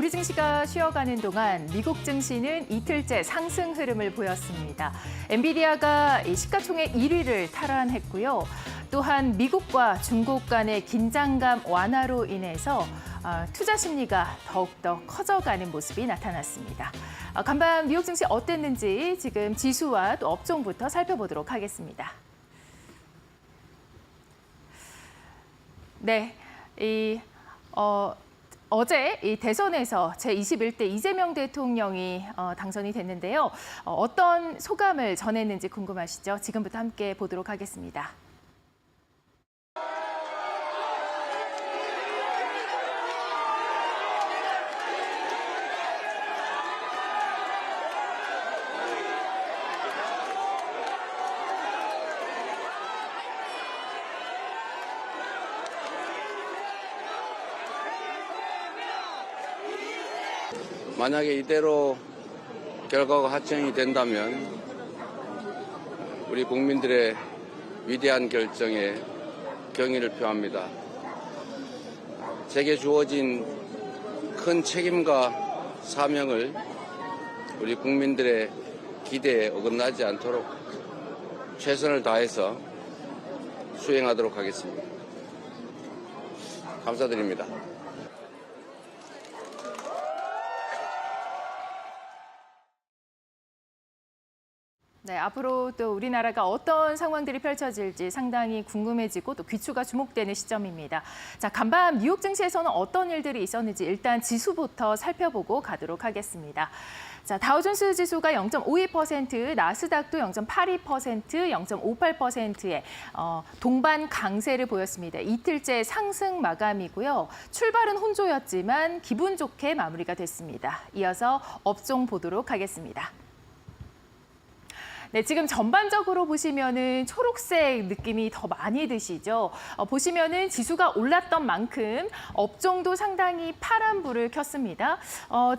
우리 증시가 쉬어가는 동안 미국 증시는 이틀째 상승 흐름을 보였습니다. 엔비디아가 시가총액 1위를 탈환했고요. 또한 미국과 중국 간의 긴장감 완화로 인해서 투자 심리가 더욱더 커져가는 모습이 나타났습니다. 간밤 뉴욕 증시 어땠는지 지금 지수와 또 업종부터 살펴보도록 하겠습니다. 네, 어제 이 대선에서 제21대 이재명 대통령이 당선이 됐는데요. 어떤 소감을 전했는지 궁금하시죠? 지금부터 함께 보도록 하겠습니다. 만약에 이대로 결과가 확정이 된다면 우리 국민들의 위대한 결정에 경의를 표합니다. 제게 주어진 큰 책임과 사명을 우리 국민들의 기대에 어긋나지 않도록 최선을 다해서 수행하도록 하겠습니다. 감사드립니다. 네, 앞으로 또 우리나라가 어떤 상황들이 펼쳐질지 상당히 궁금해지고 또 귀추가 주목되는 시점입니다. 자, 간밤 뉴욕 증시에서는 어떤 일들이 있었는지 일단 지수부터 살펴보고 가도록 하겠습니다. 자, 다우존스 지수가 0.52%, 나스닥도 0.82%, 0.58%의 동반 강세를 보였습니다. 이틀째 상승 마감이고요. 출발은 혼조였지만 기분 좋게 마무리가 됐습니다. 이어서 업종 보도록 하겠습니다. 네, 지금 전반적으로 보시면은 초록색 느낌이 더 많이 드시죠. 보시면은 지수가 올랐던 만큼 업종도 상당히 파란 불을 켰습니다.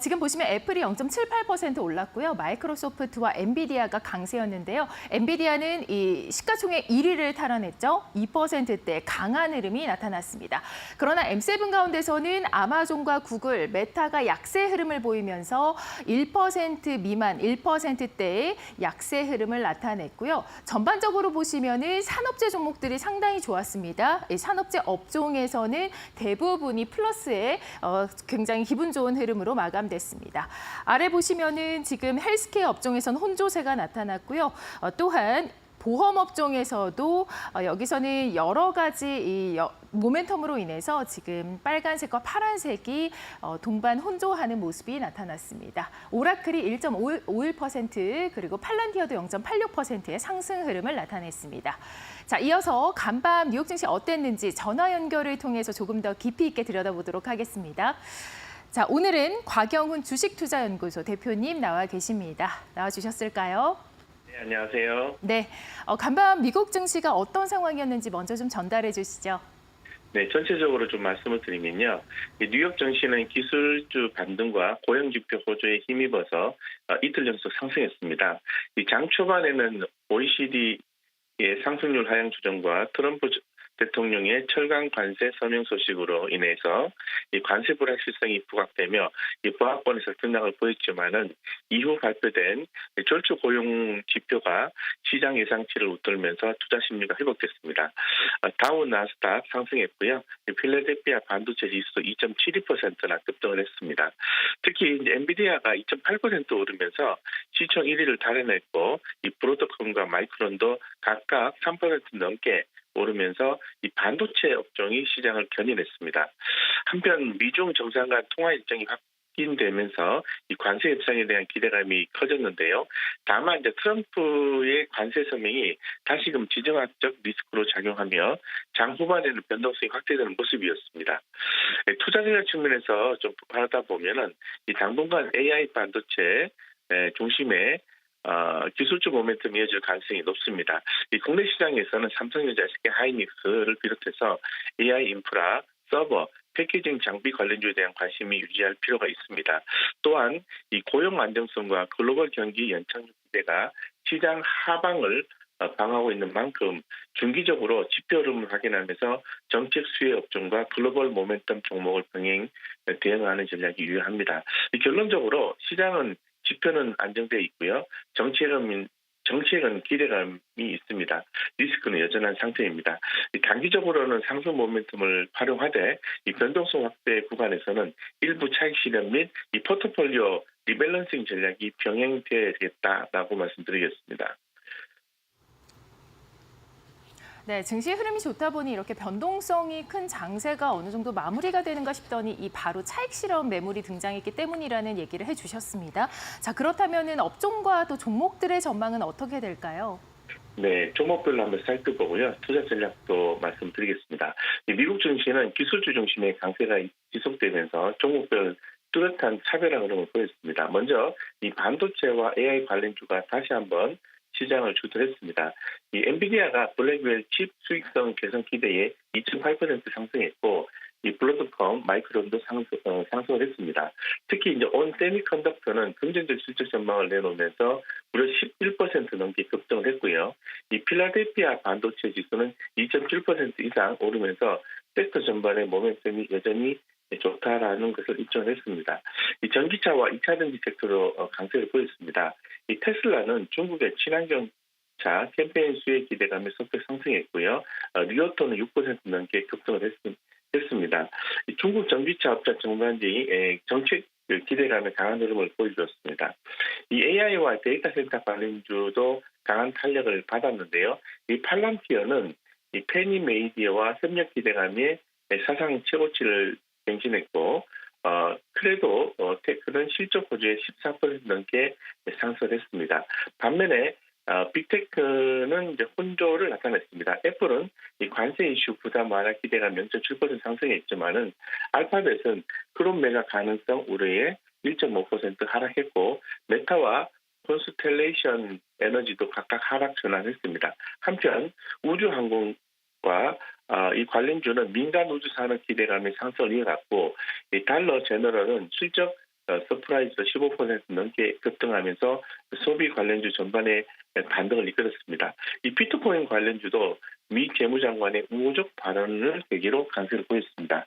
지금 보시면 애플이 0.78% 올랐고요. 마이크로소프트와 엔비디아가 강세였는데요. 엔비디아는 이 시가총액 1위를 탈환했죠. 2%대 강한 흐름이 나타났습니다. 그러나 M7 가운데서는 아마존과 구글, 메타가 약세 흐름을 보이면서 1% 미만, 1%대의 약세 흐름을 나타냈고요. 전반적으로 보시면은 산업재 종목들이 상당히 좋았습니다. 산업재 업종에서는 대부분이 플러스에 굉장히 기분 좋은 흐름으로 마감됐습니다. 아래 보시면은 지금 헬스케어 업종에서는 혼조세가 나타났고요. 또한 보험 업종에서도 여기서는 여러 가지 모멘텀으로 인해서 지금 빨간색과 파란색이 동반 혼조하는 모습이 나타났습니다. 오라클이 1.51% 그리고 팔란티어도 0.86%의 상승 흐름을 나타냈습니다. 자, 이어서 간밤 뉴욕 증시 어땠는지 전화 연결을 통해서 조금 더 깊이 있게 들여다보도록 하겠습니다. 자, 오늘은 곽영훈 주식투자연구소 대표님 나와 계십니다. 나와주셨을까요? 네, 안녕하세요. 네, 간밤 미국 증시가 어떤 상황이었는지 먼저 좀 전달해 주시죠. 네, 전체적으로 좀 말씀을 드리면요. 뉴욕 증시는 기술주 반등과 고용지표 호조에 힘입어서 이틀 연속 상승했습니다. 장 초반에는 OECD의 상승률 하향 조정과 트럼프 대통령의 철강 관세 서명 소식으로 인해서 이 관세 불확실성이 부각되며 이 보합권에서 등락을 보였지만은 이후 발표된 절주 고용 지표가 시장 예상치를 웃돌면서 투자 심리가 회복됐습니다. 다우 나스닥 상승했고요. 필라델피아 반도체 지수도 2.72%나 급등을 했습니다. 특히 이제 엔비디아가 2.8% 오르면서 시총 1위를 달해냈고 이 브로드컴과 마이크론도 각각 3% 넘게 오르면서 이 반도체 업종이 시장을 견인했습니다. 한편 미중 정상 간 통화 일정이 확인되면서 이 관세 협상에 대한 기대감이 커졌는데요. 다만 이제 트럼프의 관세 서명이 다시금 지정학적 리스크로 작용하며 장 후반에는 변동성이 확대되는 모습이었습니다. 투자 전략 측면에서 좀 하다 보면은 이 당분간 AI 반도체 중심의 기술주 모멘텀이 이어질 가능성이 높습니다. 이 국내 시장에서는 삼성전자, SK 하이닉스를 비롯해서 AI 인프라, 서버, 패키징 장비 관련주에 대한 관심이 유지할 필요가 있습니다. 또한 이 고용 안정성과 글로벌 경기 연착륙 기대가 시장 하방을 방하고 있는 만큼 중기적으로 지표 흐름을 확인하면서 정책 수혜 업종과 글로벌 모멘텀 종목을 병행 대응하는 전략이 유효합니다. 결론적으로 시장은 지표는 안정돼 있고요. 정책은 기대감이 있습니다. 리스크는 여전한 상태입니다. 단기적으로는 상승 모멘텀을 활용하되 이 변동성 확대 구간에서는 일부 차익 실현 및 이 포트폴리오 리밸런싱 전략이 병행되겠다라고 말씀드리겠습니다. 네, 증시 흐름이 좋다 보니 이렇게 변동성이 큰 장세가 어느 정도 마무리가 되는가 싶더니 이 바로 차익 실현 매물이 등장했기 때문이라는 얘기를 해주셨습니다. 자, 그렇다면은 업종과 또 종목들의 전망은 어떻게 될까요? 네, 종목별로 한번 살펴보고요. 투자 전략도 말씀드리겠습니다. 미국 증시는 기술주 중심의 강세가 지속되면서 종목별 뚜렷한 차별화 흐름을 보였습니다. 먼저 이 반도체와 AI 관련주가 다시 한번 시장을 주도했습니다. 이 엔비디아가 블랙웰 칩 수익성 개선 기대에 2.8% 상승했고, 이 블로드컴, 마이크론도 상승을 했습니다. 특히 이제 온 세미컨덕터는 긍정적 실적 전망을 내놓으면서 무려 11% 넘게 급등을 했고요. 이 필라델피아 반도체 지수는 2.7% 이상 오르면서 섹터 전반의 모멘텀이 여전히 좋다라는 것을 입증했습니다. 이 전기차와 2차 전지 섹터로 강세를 보였습니다. 이 테슬라는 중국의 친환경차 캠페인 수혜 기대감에 속속 상승했고요. 리오토는 6% 넘게 급등을 했습니다. 이 중국 전기차 업자 전반기 정책 기대감에 강한 흐름을 보여주었습니다. 이 AI와 데이터 센터 관련주도 강한 탄력을 받았는데요. 이 팔란티어는 이 페니메이디어와 협력 기대감에 사상 최고치를 갱신했고, 크레도 테크는 실적 호주에 14% 넘게 상승했습니다. 반면에 빅테크는 이제 혼조를 나타냈습니다. 애플은 이 관세 이슈 부담 완화 기대가 0.7% 상승했지만은 알파벳은 크롬 매각 가능성 우려에 1.5% 하락했고, 메타와 콘스텔레이션 에너지도 각각 하락 전환했습니다. 한편 우주항공과 이 관련주는 민간 우주 산업 기대감의 상승을 이어갔고, 이 달러 제너럴은 실적 서프라이즈로 15% 넘게 급등하면서 소비 관련주 전반에 반등을 이끌었습니다. 이 비트코인 관련주도 미 재무장관의 우호적 발언을 계기로 강세를 보였습니다.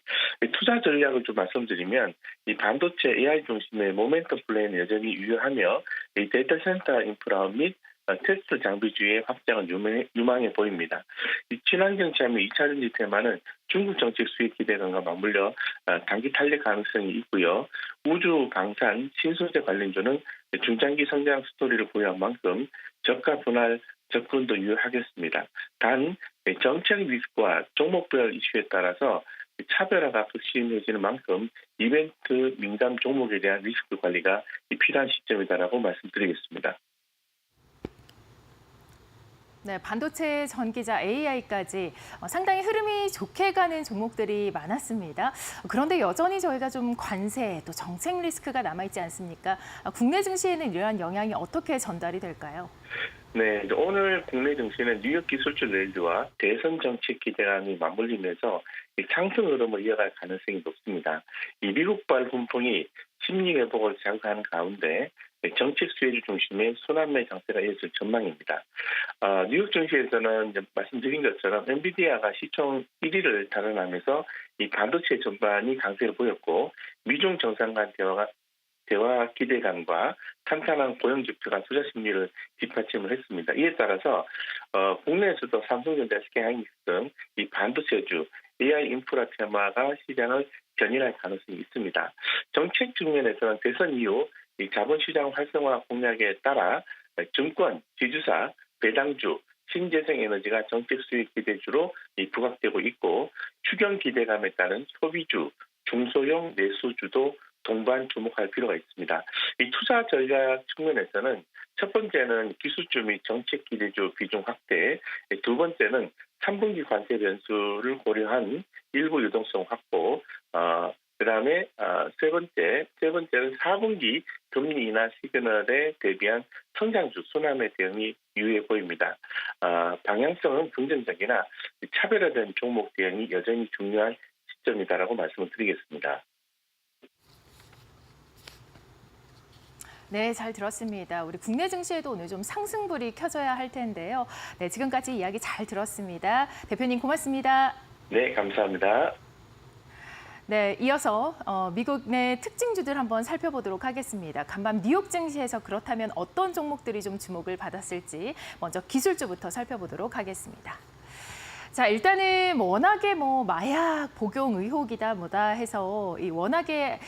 투자 전략을 좀 말씀드리면 이 반도체 AI 중심의 모멘텀 플레이는 여전히 유효하며 이 데이터 센터 인프라 및 테스트 장비주의 확장은 유망해 보입니다. 이 친환경 차미 2차 전지 테마는 중국 정책 수익 기대감과 맞물려 단기 탄력 가능성이 있고요. 우주, 방산, 신소재 관련주는 중장기 성장 스토리를 보유한 만큼 저가 분할 접근도 유효하겠습니다. 단 정책 리스크와 종목별 이슈에 따라서 차별화가 극심해지는 만큼 이벤트 민감 종목에 대한 리스크 관리가 필요한 시점이다라고 말씀드리겠습니다. 네, 반도체, 전기자, AI까지 상당히 흐름이 좋게 가는 종목들이 많았습니다. 그런데 여전히 저희가 좀 관세, 또 정책 리스크가 남아있지 않습니까? 국내 증시에는 이러한 영향이 어떻게 전달이 될까요? 네, 오늘 국내 증시는 뉴욕 기술주 랠리와 대선 정책 기대감이 맞물리면서 상승 흐름을 이어갈 가능성이 높습니다. 이 미국발 훈풍이 심리 회복을 자극하는 가운데 정책 수혜주 중심의 순환매 장세가 이어질 전망입니다. 뉴욕 증시에서는 말씀드린 것처럼 엔비디아가 시총 1위를 달아나면서 이 반도체 전반이 강세를 보였고, 미중 정상 간 대화 기대감과 탄탄한 고용 지표가 투자 심리를 뒷받침을 했습니다. 이에 따라서 국내에서도 삼성전자, SK하이닉스 등 이 반도체주, AI 인프라 테마가 시장을 견인할 가능성이 있습니다. 정책 측면에서는 대선 이후 이 자본시장 활성화 공약에 따라 증권, 지주사, 배당주, 신재생에너지가 정책 수익 기대주로 부각되고 있고, 추경 기대감에 따른 소비주, 중소형 내수주도 동반 주목할 필요가 있습니다. 이 투자 전략 측면에서는 첫 번째는 기술주 및 정책 기대주 비중 확대, 두 번째는 3분기 관세 변수를 고려한 일부 유동성 확보, 그다음에 세 번째는 4분기 금리 인하 시그널에 대비한 성장주 순환매 대응이 유효해 보입니다. 방향성은 긍정적이나 차별화된 종목 대응이 여전히 중요한 시점이다라고 말씀을 드리겠습니다. 네, 잘 들었습니다. 우리 국내 증시에도 오늘 좀 상승불이 켜져야 할 텐데요. 네, 지금까지 이야기 잘 들었습니다. 대표님 고맙습니다. 네, 감사합니다. 네, 이어서 미국 내 특징주들 한번 살펴보도록 하겠습니다. 간밤 뉴욕 증시에서 그렇다면 어떤 종목들이 좀 주목을 받았을지 먼저 기술주부터 살펴보도록 하겠습니다. 자, 일단은 워낙에 마약 복용 의혹이다 뭐다 해서 워낙에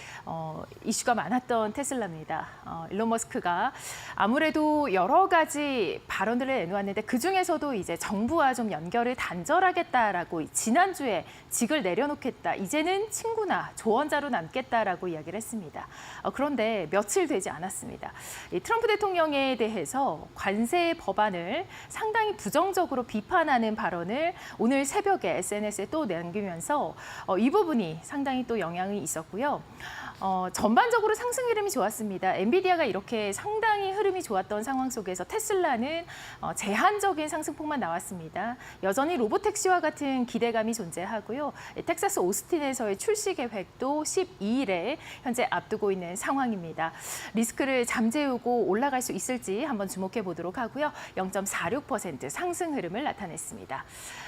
이슈가 많았던 테슬라입니다. 일론 머스크가 아무래도 여러 가지 발언들을 내놓았는데 그중에서도 이제 정부와 좀 연결을 단절하겠다라고 지난주에 직을 내려놓겠다. 이제는 친구나 조언자로 남겠다라고 이야기를 했습니다. 그런데 며칠 되지 않았습니다. 이 트럼프 대통령에 대해서 관세 법안을 상당히 부정적으로 비판하는 발언을 오늘 새벽에 SNS에 또 남기면서 이 부분이 상당히 또 영향이 있었고요. 전반적으로 상승 흐름이 좋았습니다. 엔비디아가 이렇게 상당히 흐름이 좋았던 상황 속에서 테슬라는 제한적인 상승폭만 나왔습니다. 여전히 로보택시와 같은 기대감이 존재하고요. 텍사스 오스틴에서의 출시 계획도 12일에 현재 앞두고 있는 상황입니다. 리스크를 잠재우고 올라갈 수 있을지 한번 주목해 보도록 하고요. 0.46% 상승 흐름을 나타냈습니다.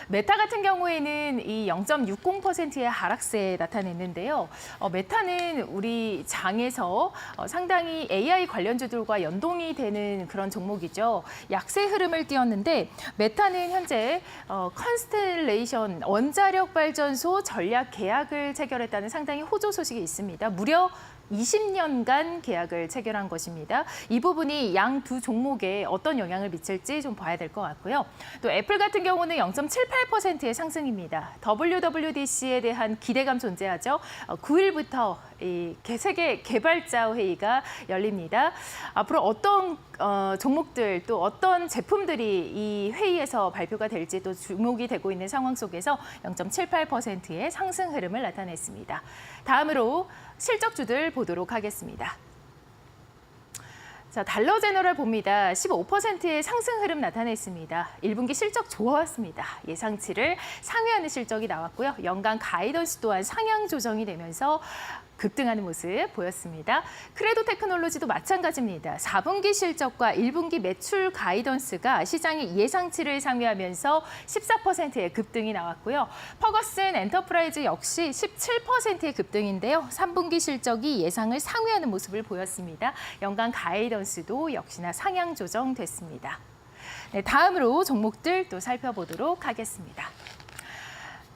메타 같은 경우에는 이 0.60%의 하락세 나타냈는데요. 메타는 우리 장에서 상당히 AI 관련주들과 연동이 되는 그런 종목이죠. 약세 흐름을 띄웠는데 메타는 현재 컨스텔레이션 원자력 발전소 전략 계약을 체결했다는 상당히 호조 소식이 있습니다. 무려 20년간 계약을 체결한 것입니다. 이 부분이 양 두 종목에 어떤 영향을 미칠지 좀 봐야 될 것 같고요. 또 애플 같은 경우는 0.78%의 상승입니다. WWDC에 대한 기대감 존재하죠. 9일부터 이 세계 개발자 회의가 열립니다. 앞으로 어떤 종목들 또 어떤 제품들이 이 회의에서 발표가 될지 또 주목이 되고 있는 상황 속에서 0.78%의 상승 흐름을 나타냈습니다. 다음으로 실적주들 보도록 하겠습니다. 자, 달러 제너럴 봅니다. 15%의 상승 흐름 나타냈습니다. 1분기 실적 좋았습니다. 예상치를 상회하는 실적이 나왔고요. 연간 가이던스 또한 상향 조정이 되면서 급등하는 모습 보였습니다. 크레도 테크놀로지도 마찬가지입니다. 4분기 실적과 1분기 매출 가이던스가 시장의 예상치를 상회하면서 14%의 급등이 나왔고요. 퍼거슨 엔터프라이즈 역시 17%의 급등인데요. 3분기 실적이 예상을 상회하는 모습을 보였습니다. 연간 가이던스도 역시나 상향 조정됐습니다. 네, 다음으로 종목들 또 살펴보도록 하겠습니다.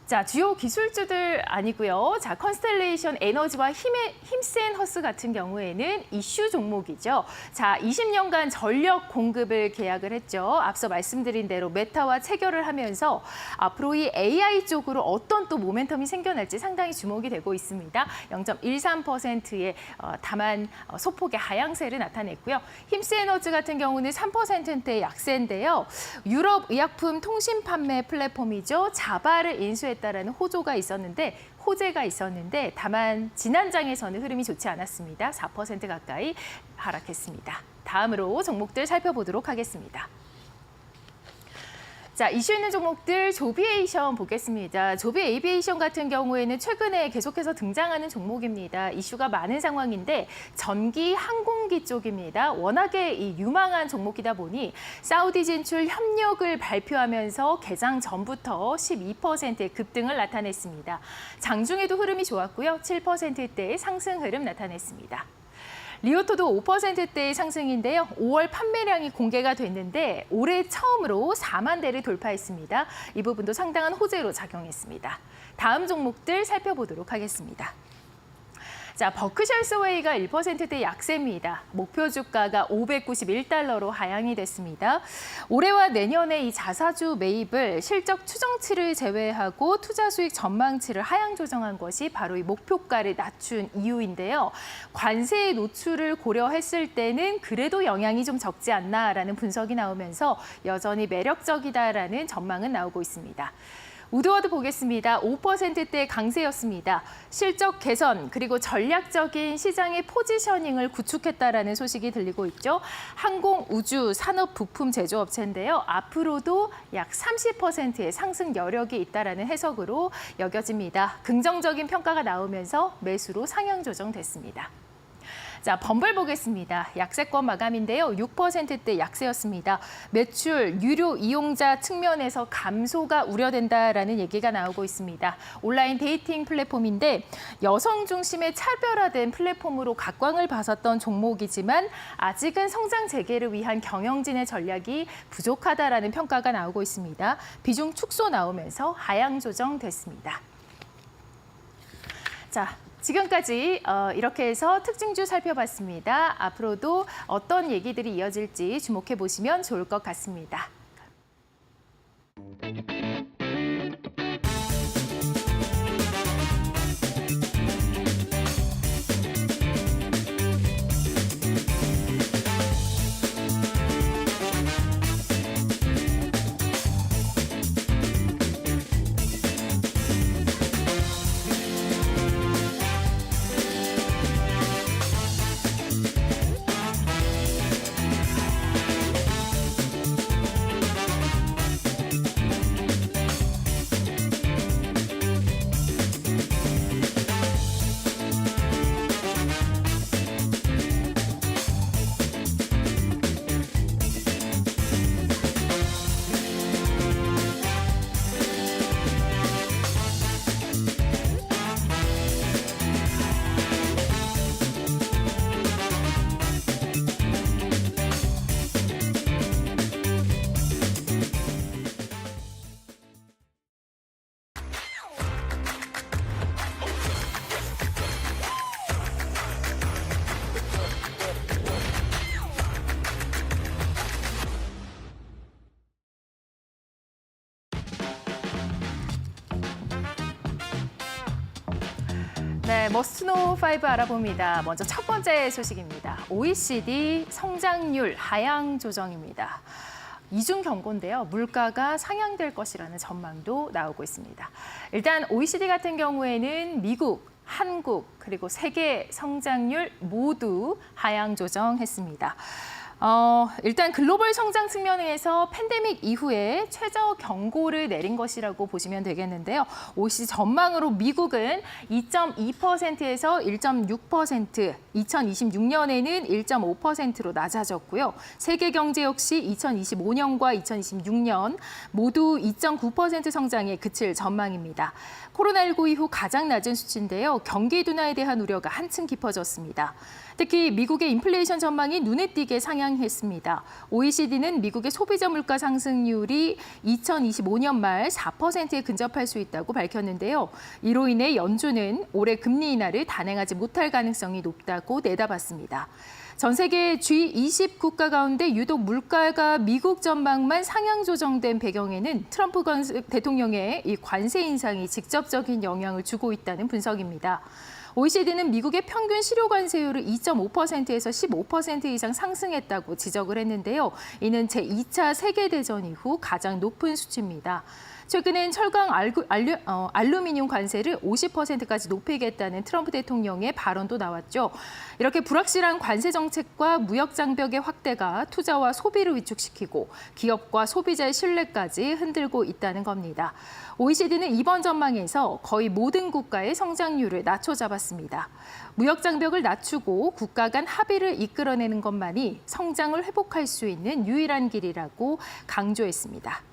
자, 주요 기술주들 아니고요. 자, 컨스텔레이션 에너지와 힘센허스 같은 경우에는 이슈 종목이죠. 자, 20년간 전력 공급을 계약을 했죠. 앞서 말씀드린 대로 메타와 체결을 하면서 앞으로 이 AI 쪽으로 어떤 또 모멘텀이 생겨날지 상당히 주목이 되고 있습니다. 0.13%의 다만 소폭의 하향세를 나타냈고요. 힘스에너지 같은 경우는 3%대 약세인데요. 유럽 의약품 통신 판매 플랫폼이죠. 자바를 인수했다라는 호재가 있었는데 다만 지난 장에서는 흐름이 좋지 않았습니다. 4% 가까이 하락했습니다. 다음으로 종목들 살펴보도록 하겠습니다. 자, 이슈 있는 종목들 조비에이션 보겠습니다. 조비 에이비에이션 같은 경우에는 최근에 계속해서 등장하는 종목입니다. 이슈가 많은 상황인데 전기 항공기 쪽입니다. 워낙에 이 유망한 종목이다 보니 사우디 진출 협력을 발표하면서 개장 전부터 12%의 급등을 나타냈습니다. 장중에도 흐름이 좋았고요. 7%대의 상승 흐름 나타냈습니다. 리오토도 5%대의 상승인데요. 5월 판매량이 공개가 됐는데 올해 처음으로 4만 대를 돌파했습니다. 이 부분도 상당한 호재로 작용했습니다. 다음 종목들 살펴보도록 하겠습니다. 자, 버크셔 해서웨이가 1%대 약세입니다. 목표 주가가 $591로 하향이 됐습니다. 올해와 내년에 이 자사주 매입을 실적 추정치를 제외하고 투자 수익 전망치를 하향 조정한 것이 바로 이 목표가를 낮춘 이유인데요. 관세의 노출을 고려했을 때는 그래도 영향이 좀 적지 않나라는 분석이 나오면서 여전히 매력적이다라는 전망은 나오고 있습니다. 우드워드 보겠습니다. 5%대 강세였습니다. 실적 개선 그리고 전략적인 시장의 포지셔닝을 구축했다라는 소식이 들리고 있죠. 항공, 우주, 산업 부품 제조업체인데요. 앞으로도 약 30%의 상승 여력이 있다라는 해석으로 여겨집니다. 긍정적인 평가가 나오면서 매수로 상향 조정됐습니다. 자, 범블 보겠습니다. 약세권 마감인데요. 6%대 약세였습니다. 매출, 유료 이용자 측면에서 감소가 우려된다라는 얘기가 나오고 있습니다. 온라인 데이팅 플랫폼인데 여성 중심의 차별화된 플랫폼으로 각광을 받았던 종목이지만 아직은 성장 재개를 위한 경영진의 전략이 부족하다라는 평가가 나오고 있습니다. 비중 축소 나오면서 하향 조정됐습니다. 자, 지금까지 이렇게 해서 특징주 살펴봤습니다. 앞으로도 어떤 얘기들이 이어질지 주목해 보시면 좋을 것 같습니다. 네, 머스트노 5 알아봅니다. 먼저 첫 번째 소식입니다. OECD 성장률 하향 조정입니다. 이중 경고인데요. 물가가 상향될 것이라는 전망도 나오고 있습니다. 일단 OECD 같은 경우에는 미국, 한국, 그리고 세계 성장률 모두 하향 조정했습니다. 일단 글로벌 성장 측면에서 팬데믹 이후에 최저 경고를 내린 것이라고 보시면 되겠는데요. OECD 전망으로 미국은 2.2%에서 1.6%, 2026년에는 1.5%로 낮아졌고요. 세계 경제 역시 2025년과 2026년 모두 2.9% 성장에 그칠 전망입니다. 코로나19 이후 가장 낮은 수치인데요. 경기 둔화에 대한 우려가 한층 깊어졌습니다. 특히 미국의 인플레이션 전망이 눈에 띄게 상향했습니다. OECD는 미국의 소비자 물가 상승률이 2025년 말 4%에 근접할 수 있다고 밝혔는데요. 이로 인해 연준은 올해 금리 인하를 단행하지 못할 가능성이 높다고 내다봤습니다. 전 세계 G20 국가 가운데 유독 물가가 미국 전망만 상향 조정된 배경에는 트럼프 대통령의 이 관세 인상이 직접적인 영향을 주고 있다는 분석입니다. OECD는 미국의 평균 실효 관세율을 2.5%에서 15% 이상 상승했다고 지적을 했는데요. 이는 제2차 세계대전 이후 가장 높은 수치입니다. 최근엔 철강 알루미늄 관세를 50%까지 높이겠다는 트럼프 대통령의 발언도 나왔죠. 이렇게 불확실한 관세 정책과 무역 장벽의 확대가 투자와 소비를 위축시키고 기업과 소비자의 신뢰까지 흔들고 있다는 겁니다. OECD는 이번 전망에서 거의 모든 국가의 성장률을 낮춰잡았습니다. 무역 장벽을 낮추고 국가 간 합의를 이끌어내는 것만이 성장을 회복할 수 있는 유일한 길이라고 강조했습니다.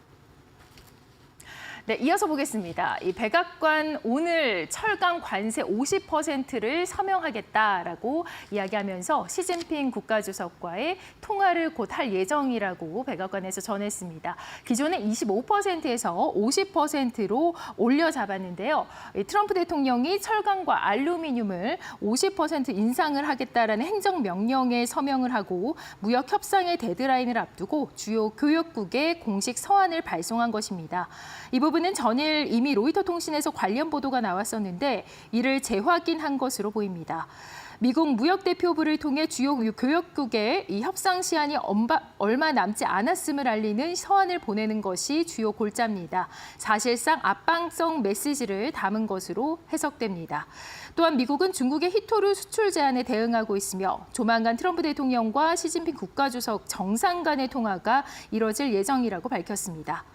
네, 이어서 보겠습니다. 이 백악관 오늘 철강 관세 50%를 서명하겠다라고 이야기하면서 시진핑 국가주석과의 통화를 곧 할 예정이라고 백악관에서 전했습니다. 기존에 25%에서 50%로 올려 잡았는데요. 트럼프 대통령이 철강과 알루미늄을 50% 인상을 하겠다라는 행정명령에 서명을 하고 무역 협상의 데드라인을 앞두고 주요 교역국에 공식 서한을 발송한 것입니다. 이 부분은 전일 이미 로이터 통신에서 관련 보도가 나왔었는데 이를 재확인한 것으로 보입니다. 미국 무역대표부를 통해 주요 교역국에 이 협상 시한이 얼마 남지 않았음을 알리는 서한을 보내는 것이 주요 골자입니다. 사실상 압박성 메시지를 담은 것으로 해석됩니다. 또한 미국은 중국의 히토류 수출 제한에 대응하고 있으며 조만간 트럼프 대통령과 시진핑 국가주석 정상 간의 통화가 이뤄질 예정이라고 밝혔습니다.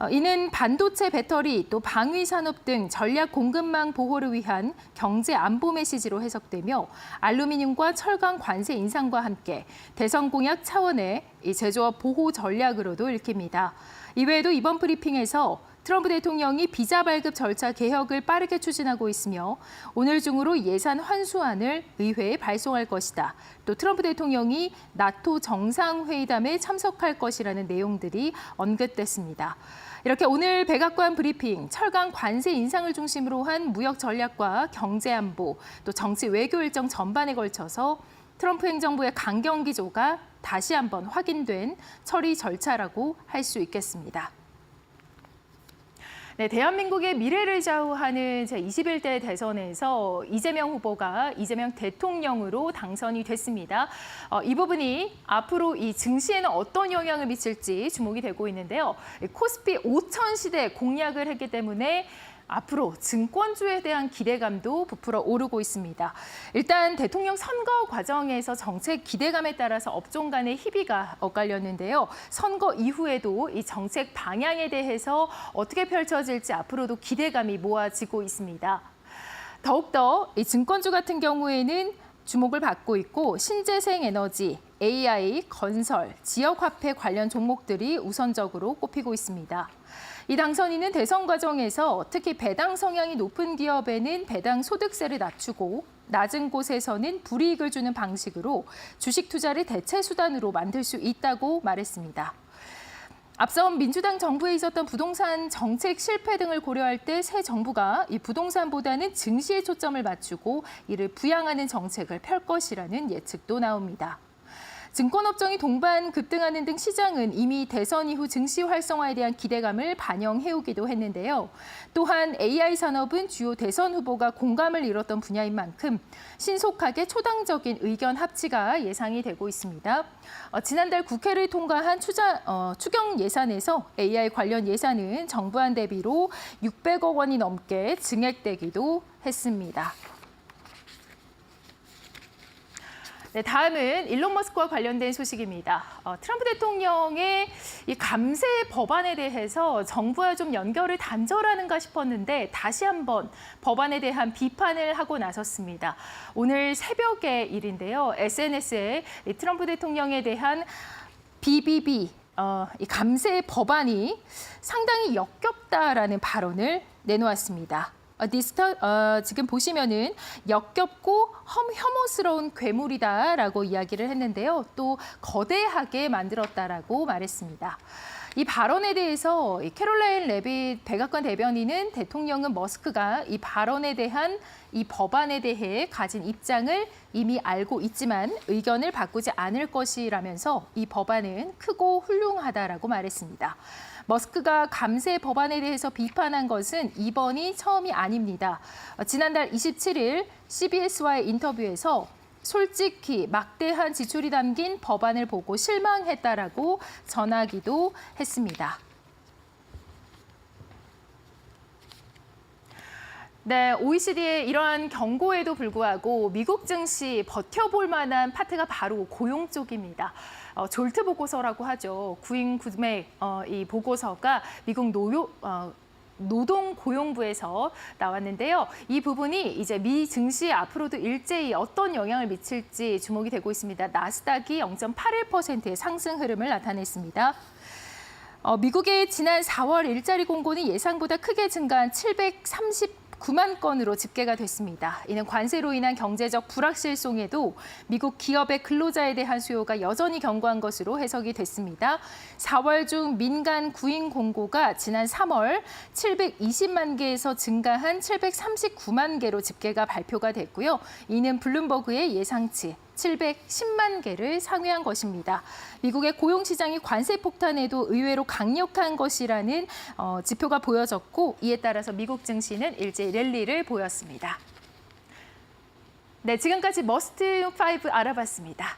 이는 반도체 배터리 또 방위 산업 등 전략 공급망 보호를 위한 경제 안보 메시지로 해석되며 알루미늄과 철강 관세 인상과 함께 대선 공약 차원의 이 제조업 보호 전략으로도 읽힙니다. 이외에도 이번 브리핑에서 트럼프 대통령이 비자 발급 절차 개혁을 빠르게 추진하고 있으며 오늘 중으로 예산 환수안을 의회에 발송할 것이다. 또 트럼프 대통령이 나토 정상회의담에 참석할 것이라는 내용들이 언급됐습니다. 이렇게 오늘 백악관 브리핑, 철강 관세 인상을 중심으로 한 무역 전략과 경제 안보, 또 정치 외교 일정 전반에 걸쳐서 트럼프 행정부의 강경 기조가 다시 한번 확인된 처리 절차라고 할 수 있겠습니다. 네, 대한민국의 미래를 좌우하는 제21대 대선에서 이재명 후보가 이재명 대통령으로 당선이 됐습니다. 이 부분이 앞으로 이 증시에는 어떤 영향을 미칠지 주목이 되고 있는데요. 코스피 5천 시대 공략을 했기 때문에 앞으로 증권주에 대한 기대감도 부풀어 오르고 있습니다. 일단 대통령 선거 과정에서 정책 기대감에 따라서 업종 간의 희비가 엇갈렸는데요. 선거 이후에도 이 정책 방향에 대해서 어떻게 펼쳐질지 앞으로도 기대감이 모아지고 있습니다. 더욱더 이 증권주 같은 경우에는 주목을 받고 있고 신재생 에너지, AI, 건설, 지역화폐 관련 종목들이 우선적으로 꼽히고 있습니다. 이 당선인은 대선 과정에서 특히 배당 성향이 높은 기업에는 배당 소득세를 낮추고 낮은 곳에서는 불이익을 주는 방식으로 주식 투자를 대체 수단으로 만들 수 있다고 말했습니다. 앞서 민주당 정부에 있었던 부동산 정책 실패 등을 고려할 때 새 정부가 이 부동산보다는 증시에 초점을 맞추고 이를 부양하는 정책을 펼 것이라는 예측도 나옵니다. 증권업종이 동반 급등하는 등 시장은 이미 대선 이후 증시 활성화에 대한 기대감을 반영해오기도 했는데요. 또한 AI 산업은 주요 대선 후보가 공감을 이뤘던 분야인 만큼 신속하게 초당적인 의견 합치가 예상이 되고 있습니다. 지난달 국회를 통과한 추경 예산에서 AI 관련 예산은 정부안 대비로 600억 원이 넘게 증액되기도 했습니다. 네, 다음은 일론 머스크와 관련된 소식입니다. 트럼프 대통령의 이 감세 법안에 대해서 정부와 좀 연결을 단절하는가 싶었는데 다시 한번 법안에 대한 비판을 하고 나섰습니다. 오늘 새벽의 일인데요. SNS에 트럼프 대통령에 대한 BBB, 이 감세 법안이 상당히 역겹다라는 발언을 내놓았습니다. 지금 보시면은 역겹고 혐오스러운 괴물이다라고 이야기를 했는데요. 또 거대하게 만들었다라고 말했습니다. 이 발언에 대해서 캐롤라인 레빗 백악관 대변인은 대통령은 머스크가 이 발언에 대한 이 법안에 대해 가진 입장을 이미 알고 있지만 의견을 바꾸지 않을 것이라면서 이 법안은 크고 훌륭하다라고 말했습니다. 머스크가 감세 법안에 대해서 비판한 것은 이번이 처음이 아닙니다. 지난달 27일 CBS와의 인터뷰에서 솔직히 막대한 지출이 담긴 법안을 보고 실망했다라고 전하기도 했습니다. 네, OECD의 이러한 경고에도 불구하고 미국 증시 버텨볼 만한 파트가 바로 고용 쪽입니다. 졸트 보고서라고 하죠. 구인 구매 이 보고서가 미국 노동고용부에서 나왔는데요. 이 부분이 이제 미 증시에 앞으로도 일제히 어떤 영향을 미칠지 주목이 되고 있습니다. 나스닥이 0.81%의 상승 흐름을 나타냈습니다. 미국의 지난 4월 일자리 공고는 예상보다 크게 증가한 739만 건으로 집계가 됐습니다. 이는 관세로 인한 경제적 불확실성에도 미국 기업의 근로자에 대한 수요가 여전히 견고한 것으로 해석이 됐습니다. 4월 중 민간 구인 공고가 지난 3월 720만 개에서 증가한 739만 개로 집계가 발표가 됐고요. 이는 블룸버그의 예상치 710만 개를 상회한 것입니다. 미국의 고용시장이 관세 폭탄에도 의외로 강력한 것이라는 지표가 보여졌고 이에 따라서 미국 증시는 일제히 랠리를 보였습니다. 네, 지금까지 머스트 5 알아봤습니다.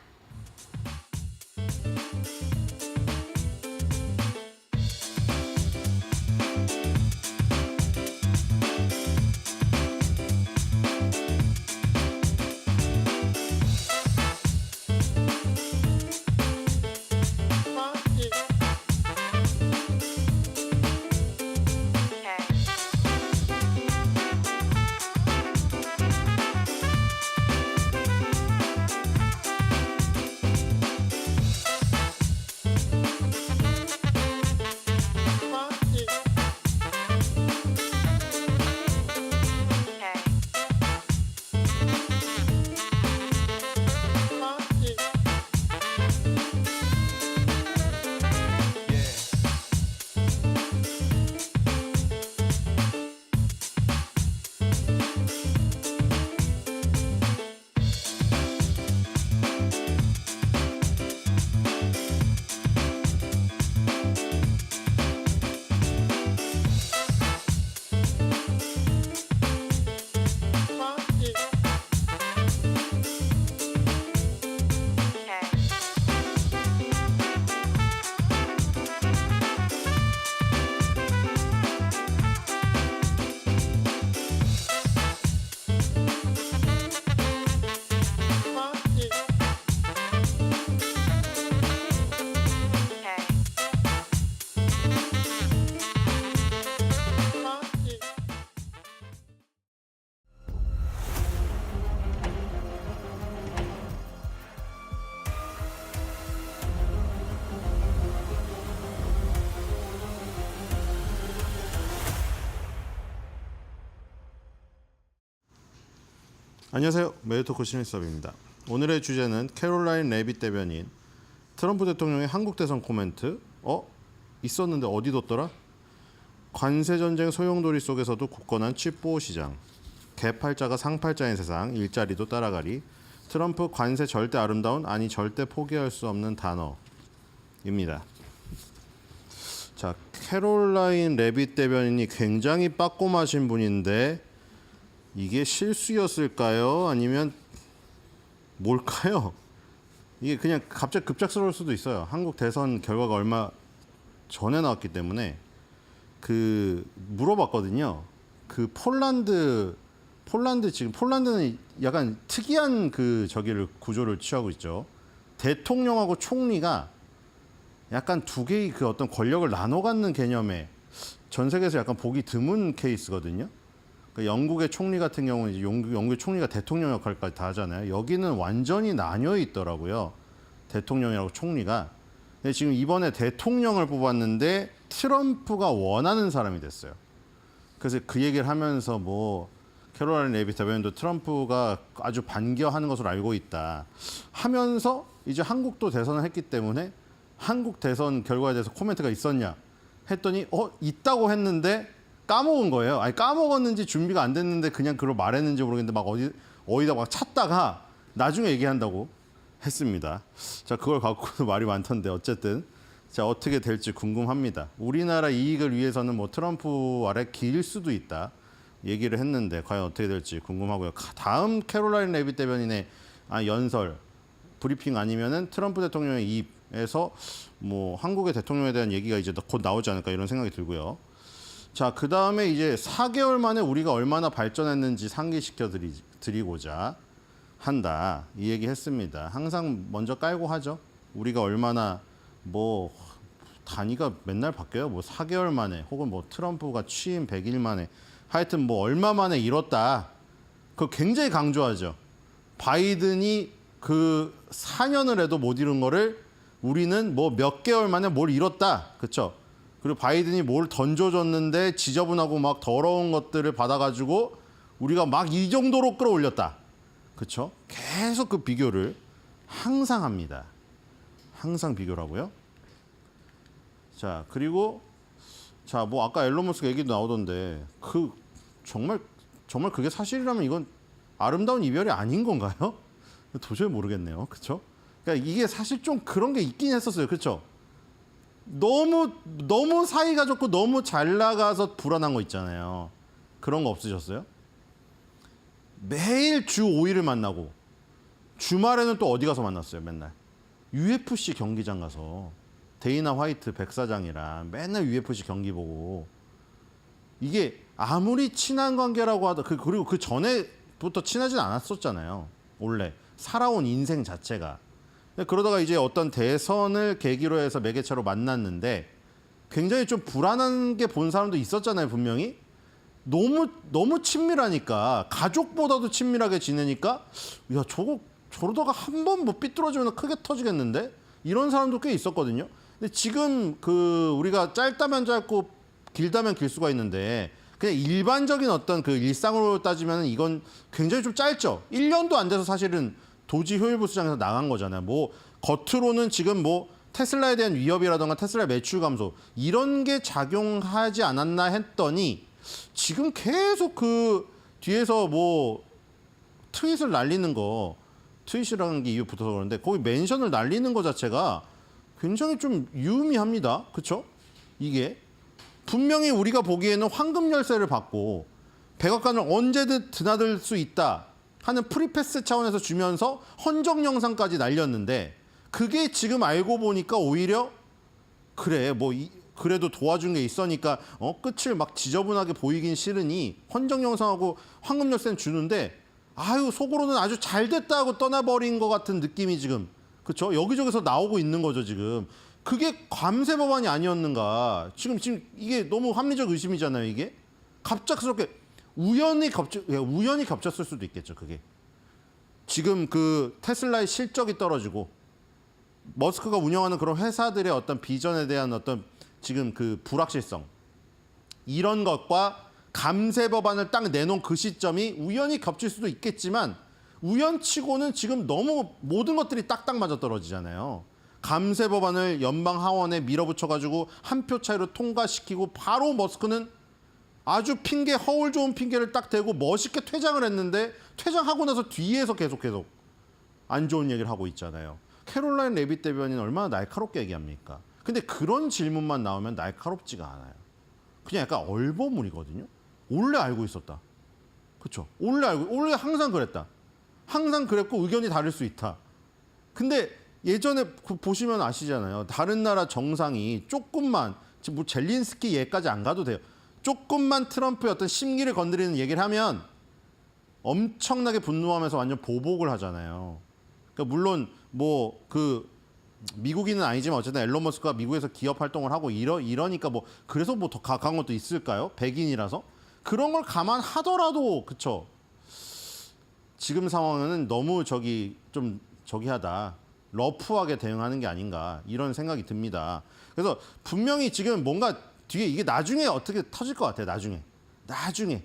안녕하세요. 메디토크 신일섭입니다. 오늘의 주제는 캐롤라인 레빗 대변인 트럼프 대통령의 한국 대선 코멘트 있었는데 어디 뒀더라? 관세전쟁 소용돌이 속에서도 굳건한 칩보호 시장 개팔자가 상팔자인 세상 일자리도 따라가리 트럼프 관세 절대 아름다운 아니 절대 포기할 수 없는 단어입니다. 자, 캐롤라인 레빗 대변인이 굉장히 빠꼼하신 분인데 이게 실수였을까요? 아니면 뭘까요? 이게 그냥 갑자기 급작스러울 수도 있어요. 한국 대선 결과가 얼마 전에 나왔기 때문에 물어봤거든요. 폴란드는 약간 특이한 구조를 취하고 있죠. 대통령하고 총리가 약간 두 개의 어떤 권력을 나눠 갖는 개념의 전 세계에서 약간 보기 드문 케이스거든요. 영국의 총리 같은 경우는 이제 영국의 총리가 대통령 역할까지 다 하잖아요. 여기는 완전히 나뉘어 있더라고요. 대통령이라고 총리가. 근데 지금 이번에 대통령을 뽑았는데 트럼프가 원하는 사람이 됐어요. 그래서 그 얘기를 하면서 캐롤라인 레빗 대변인도 트럼프가 아주 반겨하는 것으로 알고 있다 하면서 이제 한국도 대선을 했기 때문에 한국 대선 결과에 대해서 코멘트가 있었냐 했더니 있다고 했는데 까먹은 거예요. 아니 까먹었는지 준비가 안 됐는데 그냥 그걸 말했는지 모르겠는데 막 어디다 막 찾다가 나중에 얘기한다고 했습니다. 자, 그걸 갖고도 말이 많던데 어쨌든 자, 어떻게 될지 궁금합니다. 우리나라 이익을 위해서는 트럼프 아래 길 수도 있다 얘기를 했는데 과연 어떻게 될지 궁금하고요. 다음 캐롤라인 레빗 대변인의 연설 브리핑 아니면은 트럼프 대통령의 입에서 한국의 대통령에 대한 얘기가 이제 곧 나오지 않을까 이런 생각이 들고요. 자, 그 다음에 이제 4개월 만에 우리가 얼마나 발전했는지 상기시켜 드리고자 한다. 이 얘기 했습니다. 항상 먼저 깔고 하죠. 우리가 얼마나 단위가 맨날 바뀌어요. 4개월 만에 혹은 트럼프가 취임 100일 만에 하여튼 얼마 만에 이뤘다. 그거 굉장히 강조하죠. 바이든이 4년을 해도 못 이룬 거를 우리는 몇 개월 만에 뭘 이뤘다. 그렇죠? 그리고 바이든이 뭘 던져줬는데 지저분하고 막 더러운 것들을 받아가지고 우리가 막 이 정도로 끌어올렸다. 그렇죠? 계속 그 비교를 항상 합니다. 항상 비교를 하고요. 자, 그리고 아까 앨런 머스크 얘기도 나오던데 정말 그게 사실이라면 이건 아름다운 이별이 아닌 건가요? 도저히 모르겠네요. 그렇죠? 그러니까 이게 사실 좀 그런 게 있긴 했었어요. 그렇죠? 너무 사이가 좋고 너무 잘 나가서 불안한 거 있잖아요. 그런 거 없으셨어요? 매일 주 5일을 만나고 주말에는 또 어디 가서 만났어요. 맨날 UFC 경기장 가서 데이나 화이트 백사장이랑 맨날 UFC 경기 보고 이게 아무리 친한 관계라고 하다 그리고 그 전에부터 친하진 않았었잖아요. 원래 살아온 인생 자체가. 그러다가 이제 어떤 대선을 계기로 해서 매개체로 만났는데 굉장히 좀 불안한 게 본 사람도 있었잖아요, 분명히. 너무 친밀하니까 가족보다도 친밀하게 지내니까 야, 저러다가 한 번 삐뚤어지면 크게 터지겠는데? 이런 사람도 꽤 있었거든요. 근데 지금 우리가 짧다면 짧고 길다면 길 수가 있는데 그냥 일반적인 어떤 일상으로 따지면 이건 굉장히 좀 짧죠. 1년도 안 돼서 사실은 도지 효율부 시장에서 나간 거잖아요. 겉으로는 지금 테슬라에 대한 위협이라던가 테슬라 매출 감소 이런 게 작용하지 않았나 했더니 지금 계속 뒤에서 트윗을 날리는 거 트윗이라는 게 이유 붙어서 그러는데 거기 멘션을 날리는 거 자체가 굉장히 좀 유의미합니다. 그렇죠? 이게 분명히 우리가 보기에는 황금 열쇠를 받고 백악관을 언제든 드나들 수 있다 하는 프리패스 차원에서 주면서 헌정 영상까지 날렸는데 그게 지금 알고 보니까 오히려 그래도 도와준 게 있으니까 끝을 막 지저분하게 보이긴 싫으니 헌정 영상하고 황금 열쇠는 주는데 속으로는 아주 잘 됐다 하고 떠나버린 것 같은 느낌이 지금 그렇죠? 여기저기서 나오고 있는 거죠 지금. 그게 감세 법안이 아니었는가. 지금 이게 너무 합리적 의심이잖아요 이게. 갑작스럽게 우연히 겹쳤을 수도 있겠죠 그게. 지금 테슬라의 실적이 떨어지고 머스크가 운영하는 그런 회사들의 어떤 비전에 대한 어떤 지금 불확실성 이런 것과 감세 법안을 딱 내놓은 그 시점이 우연히 겹칠 수도 있겠지만 우연치고는 지금 너무 모든 것들이 딱딱 맞아떨어지잖아요. 감세 법안을 연방 하원에 밀어붙여가지고 한 표 차이로 통과시키고 바로 머스크는 아주 허울 좋은 핑계를 딱 대고 멋있게 퇴장을 했는데 퇴장하고 나서 뒤에서 계속 안 좋은 얘기를 하고 있잖아요. 캐롤라인 레빗 대변인 얼마나 날카롭게 얘기합니까? 근데 그런 질문만 나오면 날카롭지가 않아요. 그냥 약간 얼버무리거든요. 원래 알고 있었다. 그렇죠? 원래 항상 그랬다. 항상 그랬고 의견이 다를 수 있다. 근데 예전에 보시면 아시잖아요. 다른 나라 정상이 조금만 뭐 젤린스키 얘까지 안 가도 돼요. 조금만 트럼프의 어떤 심기를 건드리는 얘기를 하면 엄청나게 분노하면서 완전 보복을 하잖아요. 그러니까 물론 뭐 미국인은 아니지만 어쨌든 앨런 머스크가 미국에서 기업 활동을 하고 이러니까 뭐 그래서 뭐 더 강한 것도 있을까요? 백인이라서 그런 걸 감안하더라도 그쵸? 지금 상황은 너무 저기하다. 러프하게 대응하는 게 아닌가 이런 생각이 듭니다. 그래서 분명히 지금 뭔가 뒤에 이게 나중에 어떻게 터질 것 같아요. 나중에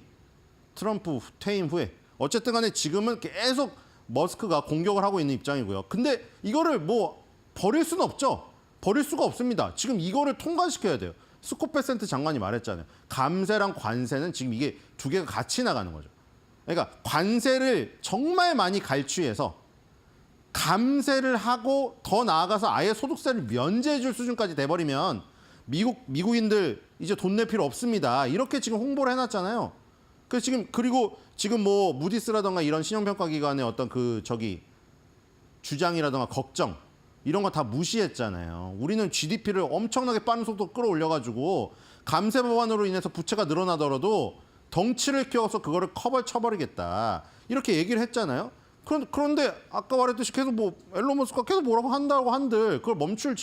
트럼프 퇴임 후에 어쨌든 간에 지금은 계속 머스크가 공격을 하고 있는 입장이고요. 근데 이거를 뭐 버릴 수는 없죠. 버릴 수가 없습니다. 지금 이거를 통과시켜야 돼요. 스콧 베센트 장관이 말했잖아요. 감세랑 관세는 지금 이게 두 개가 같이 나가는 거죠. 그러니까 관세를 정말 많이 갈취해서 감세를 하고 더 나아가서 아예 소득세를 면제해 줄 수준까지 돼버리면 미국인들 이제 돈 낼 필요 없습니다. 이렇게 지금 홍보를 해놨잖아요. 그리고 지금 뭐 무디스라던가 이런 신용평가기관의 어떤 주장이라던가 걱정 이런 거 다 무시했잖아요. 우리는 GDP를 엄청나게 빠른 속도로 끌어올려가지고 감세 법안으로 인해서 부채가 늘어나더라도 덩치를 키워서 그거를 쳐버리겠다. 이렇게 얘기를 했잖아요. 그런데 아까 말했듯이 계속 앨런 머스크가 계속 뭐라고 한다고 한들 그걸 멈출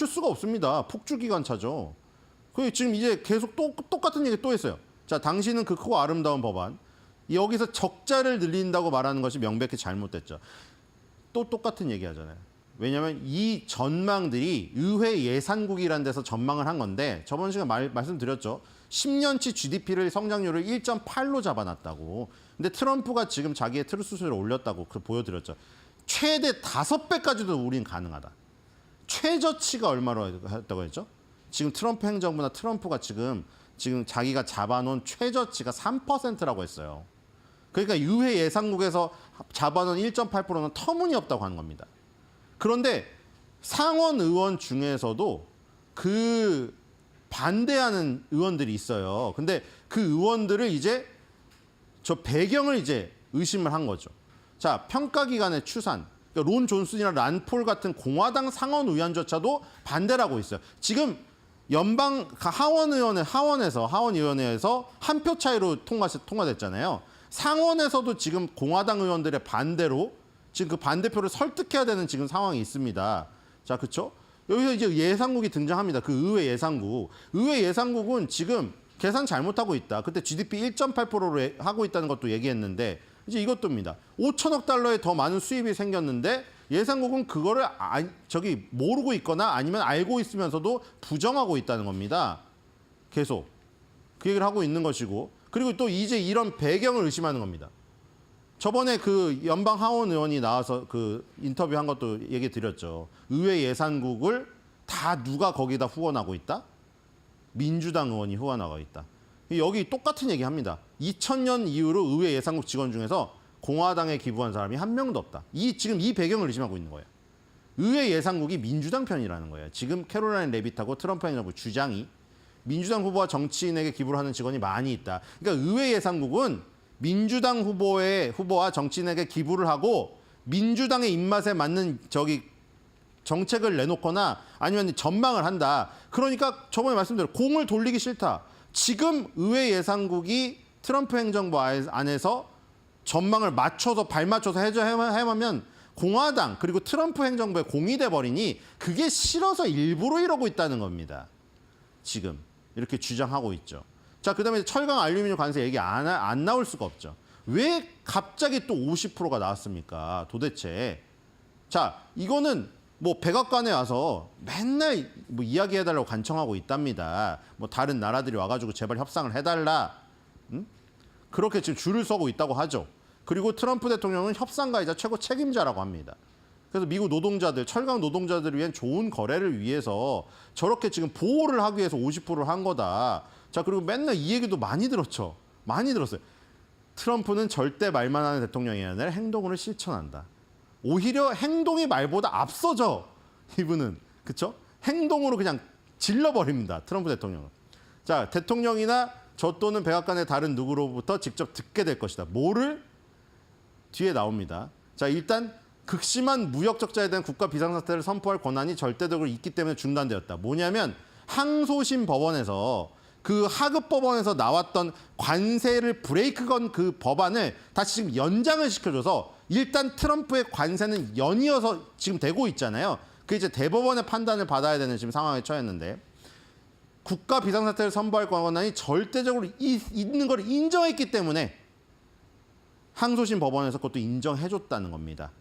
수가 없습니다. 폭주기관차죠. 지금 이제 계속 똑같은 얘기 또 했어요. 자, 당신은 그 크고 아름다운 법안. 여기서 적자를 늘린다고 말하는 것이 명백히 잘못됐죠. 또 똑같은 얘기 하잖아요. 왜냐하면 이 전망들이 의회 예산국이라는 데서 전망을 한 건데 저번 시간에 말씀드렸죠. 10년치 GDP를 성장률을 1.8로 잡아놨다고. 근데 트럼프가 지금 자기의 트루스를 올렸다고 보여드렸죠. 최대 5배까지도 우린 가능하다. 최저치가 얼마로 했다고 했죠? 지금 트럼프 행정부나 트럼프가 지금 자기가 잡아놓은 최저치가 3%라고 했어요. 그러니까 의회 예산국에서 잡아놓은 1.8%는 터무니없다고 하는 겁니다. 그런데 상원 의원 중에서도 반대하는 의원들이 있어요. 근데 그 의원들을 이제 배경을 이제 의심을 한 거죠. 자, 평가기관의 추산. 그러니까 론 존슨이나 란폴 같은 공화당 상원 의원조차도 반대를 하고 있어요. 지금 하원의원회에서 한 표 차이로 통과됐잖아요. 상원에서도 지금 공화당 의원들의 반대로 지금 그 반대표를 설득해야 되는 지금 상황이 있습니다. 자, 그렇죠? 여기서 이제 예산국이 등장합니다. 그 의회 예산국. 의회 예산국은 지금 계산 잘못하고 있다. 그때 GDP 1.8%로 하고 있다는 것도 얘기했는데 이제 이것도입니다. 5천억 달러의 더 많은 수입이 생겼는데 예산국은 그거를 모르고 있거나 아니면 알고 있으면서도 부정하고 있다는 겁니다. 계속 그 얘기를 하고 있는 것이고 그리고 또 이제 이런 배경을 의심하는 겁니다. 저번에 그 연방 하원 의원이 나와서 그 인터뷰한 것도 얘기 드렸죠. 의회 예산국을 다 누가 거기다 후원하고 있다? 민주당 의원이 후원하고 있다. 여기 똑같은 얘기 합니다. 2000년 이후로 의회 예산국 직원 중에서 공화당에 기부한 사람이 한 명도 없다. 지금 이 배경을 의심하고 있는 거예요. 의회 예산국이 민주당 편이라는 거예요. 지금 캐롤라인 레빗하고 트럼프 행정부 주장이 민주당 후보와 정치인에게 기부를 하는 직원이 많이 있다. 그러니까 의회 예산국은 민주당 후보와 정치인에게 기부를 하고 민주당의 입맛에 맞는 정책을 내놓거나 아니면 전망을 한다. 그러니까 저번에 말씀드린 공을 돌리기 싫다. 지금 의회 예산국이 트럼프 행정부 안에서 전망을 발맞춰서 해보면 공화당 그리고 트럼프 행정부에 공이 돼버리니 그게 싫어서 일부러 이러고 있다는 겁니다. 지금 이렇게 주장하고 있죠. 자, 그다음에 철강 알루미늄 관세 얘기 안 나올 수가 없죠. 왜 갑자기 또 50%가 나왔습니까? 도대체. 자, 이거는 뭐 백악관에 와서 맨날 뭐 이야기해달라고 간청하고 있답니다. 뭐 다른 나라들이 와가지고 제발 협상을 해달라. 그렇게 지금 줄을 서고 있다고 하죠. 그리고 트럼프 대통령은 협상가이자 최고 책임자라고 합니다. 그래서 미국 노동자들, 철강 노동자들을 위한 좋은 거래를 위해서 저렇게 지금 보호를 하기 위해서 50%를 한 거다. 자, 그리고 맨날 이 얘기도 많이 들었죠. 많이 들었어요. 트럼프는 절대 말만 하는 대통령이 아니라 행동으로 실천한다. 오히려 행동이 말보다 앞서죠. 이분은. 그렇죠? 행동으로 그냥 질러버립니다. 트럼프 대통령은. 자, 대통령이나 저 또는 백악관의 다른 누구로부터 직접 듣게 될 것이다. 뭐를? 뒤에 나옵니다. 자, 일단 극심한 무역 적자에 대한 국가 비상사태를 선포할 권한이 절대적으로 있기 때문에 중단되었다. 뭐냐면 항소심 법원에서 그 하급 법원에서 나왔던 관세를 브레이크 건 그 법안을 다시 지금 연장을 시켜줘서 일단 트럼프의 관세는 연이어서 지금 되고 있잖아요. 그 이제 대법원의 판단을 받아야 되는 지금 상황에 처했는데 국가 비상사태를 선포할 권한이 절대적으로 있는 걸 인정했기 때문에 항소심 법원에서 그것도 인정해줬다는 겁니다.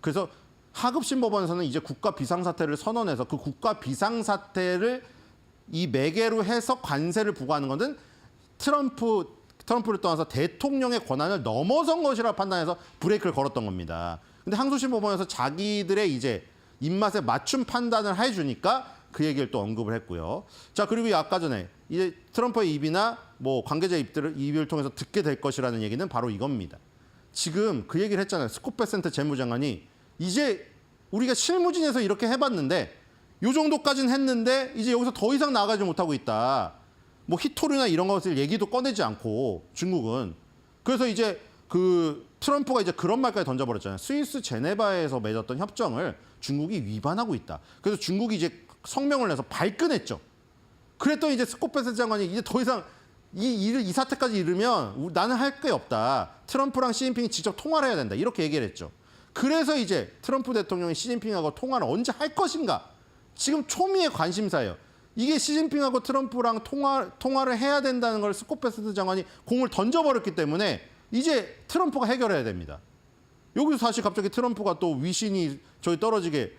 그래서 하급심 법원에서는 이제 국가 비상사태를 선언해서 그 국가 비상사태를 이 매개로 해서 관세를 부과하는 것은 트럼프를 떠나서 대통령의 권한을 넘어선 것이라 판단해서 브레이크를 걸었던 겁니다. 근데 항소심 법원에서 자기들의 이제 입맛에 맞춤 판단을 해주니까 그 얘기를 또 언급을 했고요. 자, 그리고 아까 전에 이제 트럼프의 입이나 뭐 관계자 입을 통해서 듣게 될 것이라는 얘기는 바로 이겁니다. 지금 그 얘기를 했잖아요. 스콧 베센트 재무장관이 이제 우리가 실무진에서 이렇게 해봤는데 요 정도까지는 했는데 이제 여기서 더 이상 나아가지 못하고 있다. 뭐 히토류나 이런 것을 얘기도 꺼내지 않고 중국은. 그래서 이제 그 트럼프가 이제 그런 말까지 던져버렸잖아요. 스위스 제네바에서 맺었던 협정을 중국이 위반하고 있다. 그래서 중국이 이제 성명을 내서 발끈했죠. 그랬더니 이제 스콧 베센트 장관이 이제 더 이상 이 사태까지 이르면 나는 할 게 없다. 트럼프랑 시진핑이 직접 통화를 해야 된다. 이렇게 얘기를 했죠. 그래서 이제 트럼프 대통령이 시진핑하고 통화를 언제 할 것인가. 지금 초미의 관심사예요. 이게 시진핑하고 트럼프랑 통화를 해야 된다는 걸 스콧 베센트 장관이 공을 던져버렸기 때문에 이제 트럼프가 해결해야 됩니다. 여기서 사실 갑자기 트럼프가 또 위신이 저기 떨어지게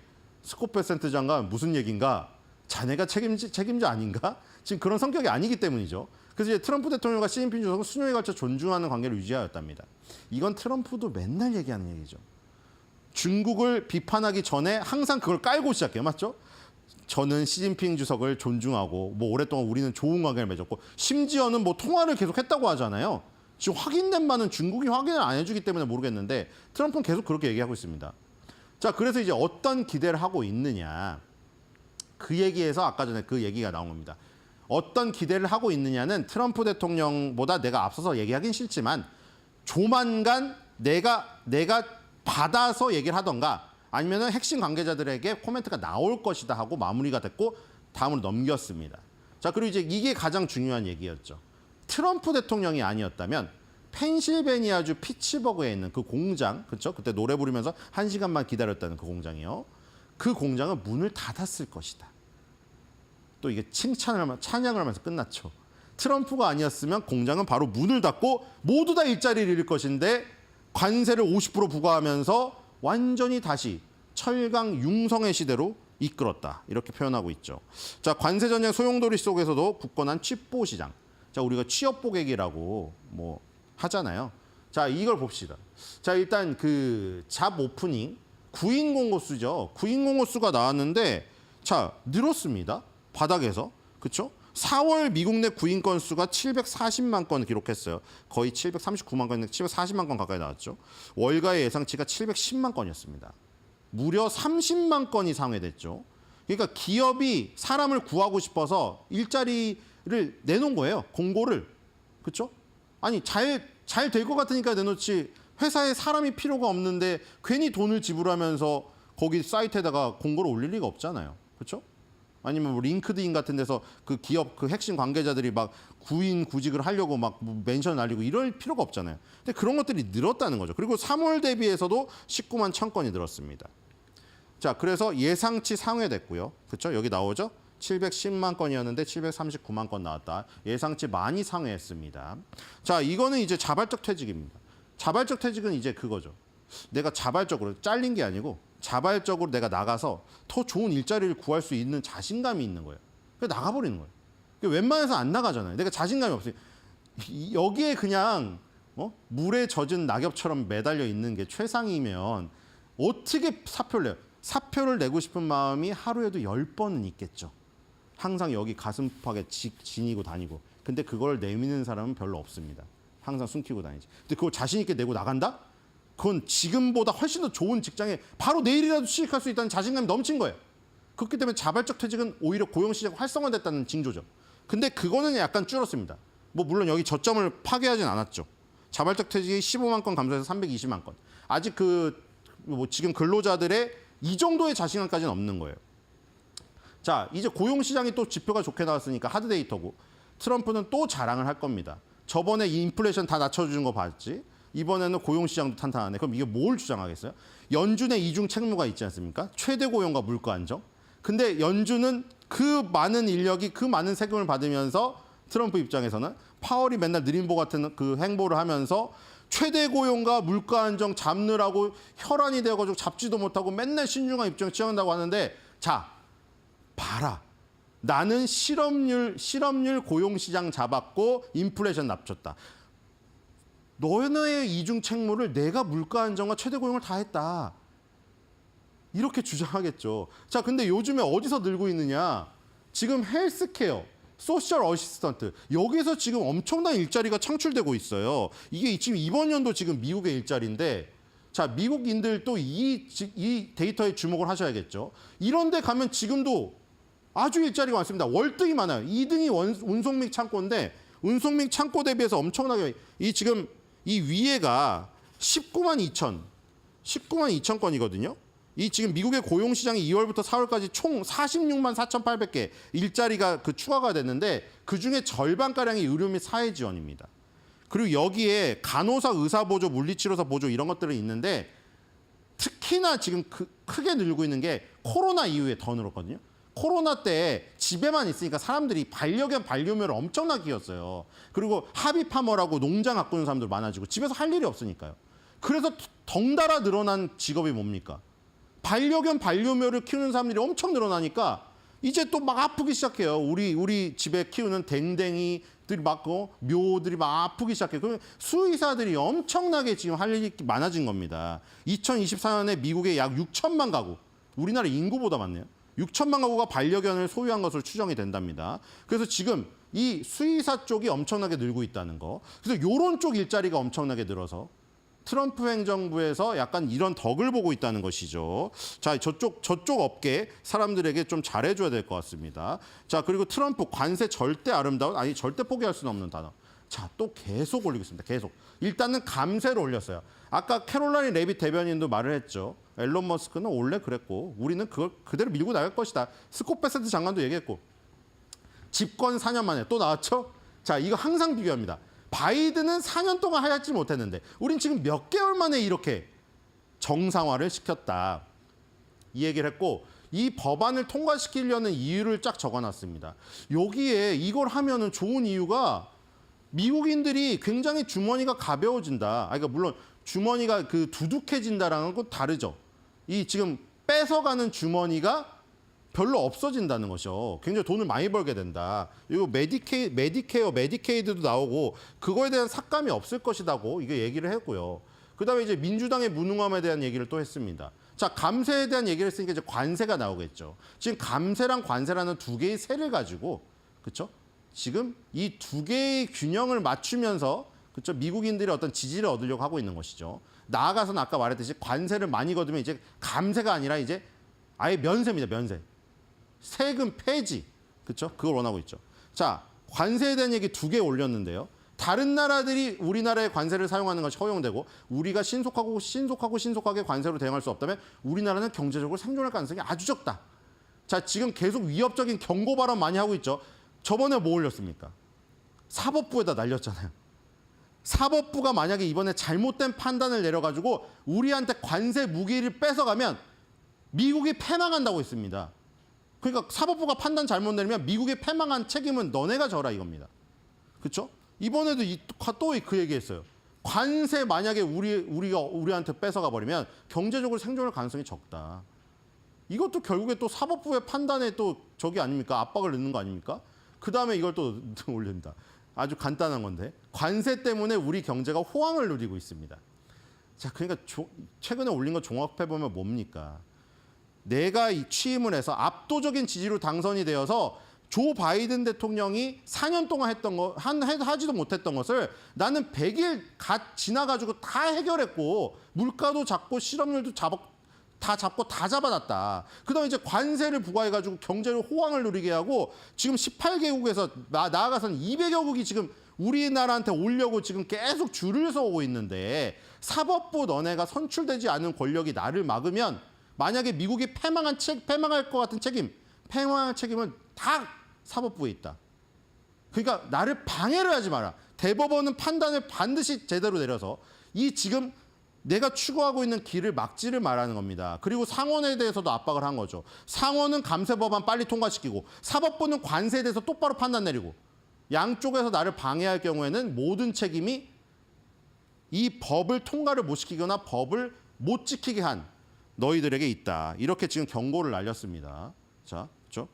스콧 베센트 장관 무슨 얘기인가? 자네가 책임자 아닌가? 지금 그런 성격이 아니기 때문이죠. 그래서 이제 트럼프 대통령과 시진핑 주석은 수녀에 걸쳐 존중하는 관계를 유지하였답니다. 이건 트럼프도 맨날 얘기하는 얘기죠. 중국을 비판하기 전에 항상 그걸 깔고 시작해요. 맞죠? 저는 시진핑 주석을 존중하고 뭐 오랫동안 우리는 좋은 관계를 맺었고 심지어는 뭐 통화를 계속했다고 하잖아요. 지금 확인된 바는 중국이 확인을 안 해주기 때문에 모르겠는데 트럼프는 계속 그렇게 얘기하고 있습니다. 자, 그래서 이제 어떤 기대를 하고 있느냐. 그 얘기에서 아까 전에 그 얘기가 나온 겁니다. 어떤 기대를 하고 있느냐는 트럼프 대통령보다 내가 앞서서 얘기하긴 싫지만 조만간 내가 받아서 얘기를 하던가 아니면은 핵심 관계자들에게 코멘트가 나올 것이다 하고 마무리가 됐고 다음으로 넘겼습니다. 자, 그리고 이제 이게 가장 중요한 얘기였죠. 트럼프 대통령이 아니었다면 펜실베니아주 피츠버그에 있는 그 공장, 그렇죠? 그때 노래 부르면서 1시간만 기다렸다는 그 공장이요. 그 공장은 문을 닫았을 것이다. 또 이게 찬양을 하면서 끝났죠. 트럼프가 아니었으면 공장은 바로 문을 닫고 모두 다 일자리를 잃을 것인데 관세를 50% 부과하면서 완전히 다시 철강 융성의 시대로 이끌었다. 이렇게 표현하고 있죠. 자, 관세 전쟁 소용돌이 속에서도 굳건한 취보 시장. 자, 우리가 취업 보객이라고 뭐 하잖아요. 자, 이걸 봅시다. 자, 일단 그 잡 오프닝 9인 공고수죠. 9인 공고수가 나왔는데 자, 늘었습니다. 바닥에서. 그렇죠? 4월 미국 내 구인 건수가 740만 건을 기록했어요. 거의 739만 건인데 740만 건 가까이 나왔죠. 월가의 예상치가 710만 건이었습니다. 무려 30만 건이 상회됐죠. 그러니까 기업이 사람을 구하고 싶어서 일자리를 내놓은 거예요. 공고를. 그렇죠? 아니 잘 될 것 같으니까 내놓지 회사에 사람이 필요가 없는데 괜히 돈을 지불하면서 거기 사이트에다가 공고를 올릴 리가 없잖아요. 그렇죠? 아니면 뭐 링크드인 같은 데서 그 기업 그 핵심 관계자들이 막 구인 구직을 하려고 막 멘션 날리고 이럴 필요가 없잖아요. 근데 그런 것들이 늘었다는 거죠. 그리고 3월 대비해서도 19만 1,000건이 늘었습니다. 자, 그래서 예상치 상회됐고요. 그렇죠? 여기 나오죠? 710만 건이었는데 739만 건 나왔다. 예상치 많이 상회했습니다. 자, 이거는 이제 자발적 퇴직입니다. 자발적 퇴직은 이제 그거죠. 내가 자발적으로 잘린 게 아니고 자발적으로 내가 나가서 더 좋은 일자리를 구할 수 있는 자신감이 있는 거예요. 그래서 나가버리는 거예요. 웬만해서 안 나가잖아요. 내가 자신감이 없어요. 여기에 그냥 물에 젖은 낙엽처럼 매달려 있는 게 최상이면 어떻게 사표를 내요? 사표를 내고 싶은 마음이 하루에도 10번은 있겠죠. 항상 여기 가슴팍에 지니고 다니고. 근데 그걸 내미는 사람은 별로 없습니다. 항상 숨기고 다니지. 근데 그걸 자신 있게 내고 나간다? 그건 지금보다 훨씬 더 좋은 직장에 바로 내일이라도 취직할 수 있다는 자신감이 넘친 거예요. 그렇기 때문에 자발적 퇴직은 오히려 고용시장 활성화됐다는 징조죠. 근데 그거는 약간 줄었습니다. 뭐 물론 여기 저점을 파괴하진 않았죠. 자발적 퇴직이 15만 건 감소해서 320만 건. 아직 뭐 지금 근로자들의 이 정도의 자신감까지는 없는 거예요. 자, 이제 고용시장이 또 지표가 좋게 나왔으니까 하드 데이터고 트럼프는 또 자랑을 할 겁니다. 저번에 이 인플레이션 다 낮춰주는 거 봤지? 이번에는 고용시장도 탄탄하네. 그럼 이게 뭘 주장하겠어요? 연준의 이중 책무가 있지 않습니까? 최대 고용과 물가 안정. 근데 연준은 그 많은 인력이 그 많은 세금을 받으면서 트럼프 입장에서는 파월이 맨날 느림보 같은 그 행보를 하면서 최대 고용과 물가 안정 잡느라고 혈안이 되어가지고 잡지도 못하고 맨날 신중한 입장을 취한다고 하는데 자, 봐라. 나는 실업률 고용시장 잡았고 인플레이션 낮췄다. 너네의 이중 책무를 내가 물가 안정과 최대 고용을 다 했다. 이렇게 주장하겠죠. 자, 근데 요즘에 어디서 늘고 있느냐? 지금 헬스케어, 소셜 어시스턴트 여기서 지금 엄청난 일자리가 창출되고 있어요. 이게 지금 이번 연도 지금 미국의 일자리인데 자, 미국인들 또 이 데이터에 주목을 하셔야겠죠. 이런 데 가면 지금도 아주 일자리가 많습니다. 월등히 많아요. 2등이 운송및 창고인데 운송및 창고 대비해서 엄청나게 지금 이 위에가 19만 2천 건이거든요. 이 지금 미국의 고용시장이 2월부터 4월까지 총 46만 4,800개 일자리가 추가가 됐는데 그중에 절반가량이 의료 및 사회 지원입니다. 그리고 여기에 간호사, 의사보조, 물리치료사 보조 이런 것들이 있는데 특히나 지금 크게 늘고 있는 게 코로나 이후에 더 늘었거든요. 코로나 때 집에만 있으니까 사람들이 반려견, 반려묘를 엄청나게 키웠어요. 그리고 하비파머라고 농장 가꾸는 사람들 많아지고 집에서 할 일이 없으니까요. 그래서 덩달아 늘어난 직업이 뭡니까? 반려견, 반려묘를 키우는 사람들이 엄청 늘어나니까 이제 또 막 아프기 시작해요. 우리 집에 키우는 댕댕이들이 묘들이 막 아프기 시작해요. 그러면 수의사들이 엄청나게 지금 할 일이 많아진 겁니다. 2024년에 미국에 약 6천만 가구, 우리나라 인구보다 많네요. 6천만 가구가 반려견을 소유한 것으로 추정이 된답니다. 그래서 지금 이 수의사 쪽이 엄청나게 늘고 있다는 거. 그래서 이런 쪽 일자리가 엄청나게 늘어서 트럼프 행정부에서 약간 이런 덕을 보고 있다는 것이죠. 자, 저쪽 업계 사람들에게 좀 잘해줘야 될 것 같습니다. 자, 그리고 트럼프 관세 절대 아름다운, 아니 절대 포기할 수는 없는 단어. 자, 또 계속 올리고 있습니다. 계속. 일단은 감세를 올렸어요. 아까 캐롤라인 레빗 대변인도 말을 했죠. 앨런 머스크는 원래 그랬고 우리는 그걸 그대로 밀고 나갈 것이다. 스콧 베세트 장관도 얘기했고. 집권 4년 만에 또 나왔죠. 자, 이거 항상 비교합니다. 바이든은 4년 동안 하얗지 못했는데 우린 지금 몇 개월 만에 이렇게 정상화를 시켰다. 이 얘기를 했고 이 법안을 통과시키려는 이유를 쫙 적어놨습니다. 여기에 이걸 하면은 좋은 이유가 미국인들이 굉장히 주머니가 가벼워진다. 그러니까 물론 주머니가 두둑해진다라는 건 다르죠. 이 지금 뺏어가는 주머니가 별로 없어진다는 것이요. 굉장히 돈을 많이 벌게 된다. 이거 메디케어, 메디케이드도 나오고 그거에 대한 삭감이 없을 것이라고 이게 얘기를 했고요. 그다음에 이제 민주당의 무능함에 대한 얘기를 또 했습니다. 자, 감세에 대한 얘기를 했으니까 이제 관세가 나오겠죠. 지금 감세랑 관세라는 두 개의 세를 가지고 그렇죠? 지금 이 두 개의 균형을 맞추면서 그렇죠? 미국인들이 어떤 지지를 얻으려고 하고 있는 것이죠. 나아가서는 아까 말했듯이 관세를 많이 거두면 이제 감세가 아니라 이제 아예 면세입니다. 면세. 세금 폐지. 그렇죠? 그걸 원하고 있죠. 자, 관세에 대한 얘기 두 개 올렸는데요. 다른 나라들이 우리나라의 관세를 사용하는 것이 허용되고 우리가 신속하게 관세로 대응할 수 없다면 우리나라는 경제적으로 생존할 가능성이 아주 적다. 자, 지금 계속 위협적인 경고 발언 많이 하고 있죠. 저번에 뭐 올렸습니까? 사법부에다 날렸잖아요. 사법부가 만약에 이번에 잘못된 판단을 내려가지고 우리한테 관세 무기를 뺏어가면 미국이 패망한다고 했습니다. 그러니까 사법부가 판단 잘못 내리면 미국이 패망한 책임은 너네가 져라 이겁니다. 그렇죠? 이번에도 또 그 얘기했어요. 관세 만약에 우리한테 뺏어가 버리면 경제적으로 생존할 가능성이 적다. 이것도 결국에 또 사법부의 판단에 또 저기 아닙니까? 압박을 넣는 거 아닙니까? 그 다음에 이걸 또 올린다. 아주 간단한 건데 관세 때문에 우리 경제가 호황을 누리고 있습니다. 자, 그러니까 최근에 올린 거 종합해 보면 뭡니까? 내가 취임을 해서 압도적인 지지로 당선이 되어서 조 바이든 대통령이 4년 동안 했던 거 하지도 못했던 것을 나는 100일 지나가지고 다 해결했고 물가도 잡고 실업률도 다 잡아놨다. 그다음에 이제 관세를 부과해가지고 경제를 호황을 누리게 하고 지금 18개국에서 나아가서는 200여국이 지금 우리나라한테 오려고 지금 계속 줄을 서고 있는데 사법부 너네가 선출되지 않은 권력이 나를 막으면 만약에 미국이 패망할 것 같은 패망할 책임은 다 사법부에 있다. 그러니까 나를 방해를 하지 마라. 대법원은 판단을 반드시 제대로 내려서 이 지금 내가 추구하고 있는 길을 막지를 말하는 겁니다. 그리고 상원에 대해서도 압박을 한 거죠. 상원은 감세 법안 빨리 통과시키고 사법부는 관세에 대해서 똑바로 판단 내리고 양쪽에서 나를 방해할 경우에는 모든 책임이 이 법을 통과를 못 시키거나 법을 못 지키게 한 너희들에게 있다. 이렇게 지금 경고를 날렸습니다. 자, 그렇죠?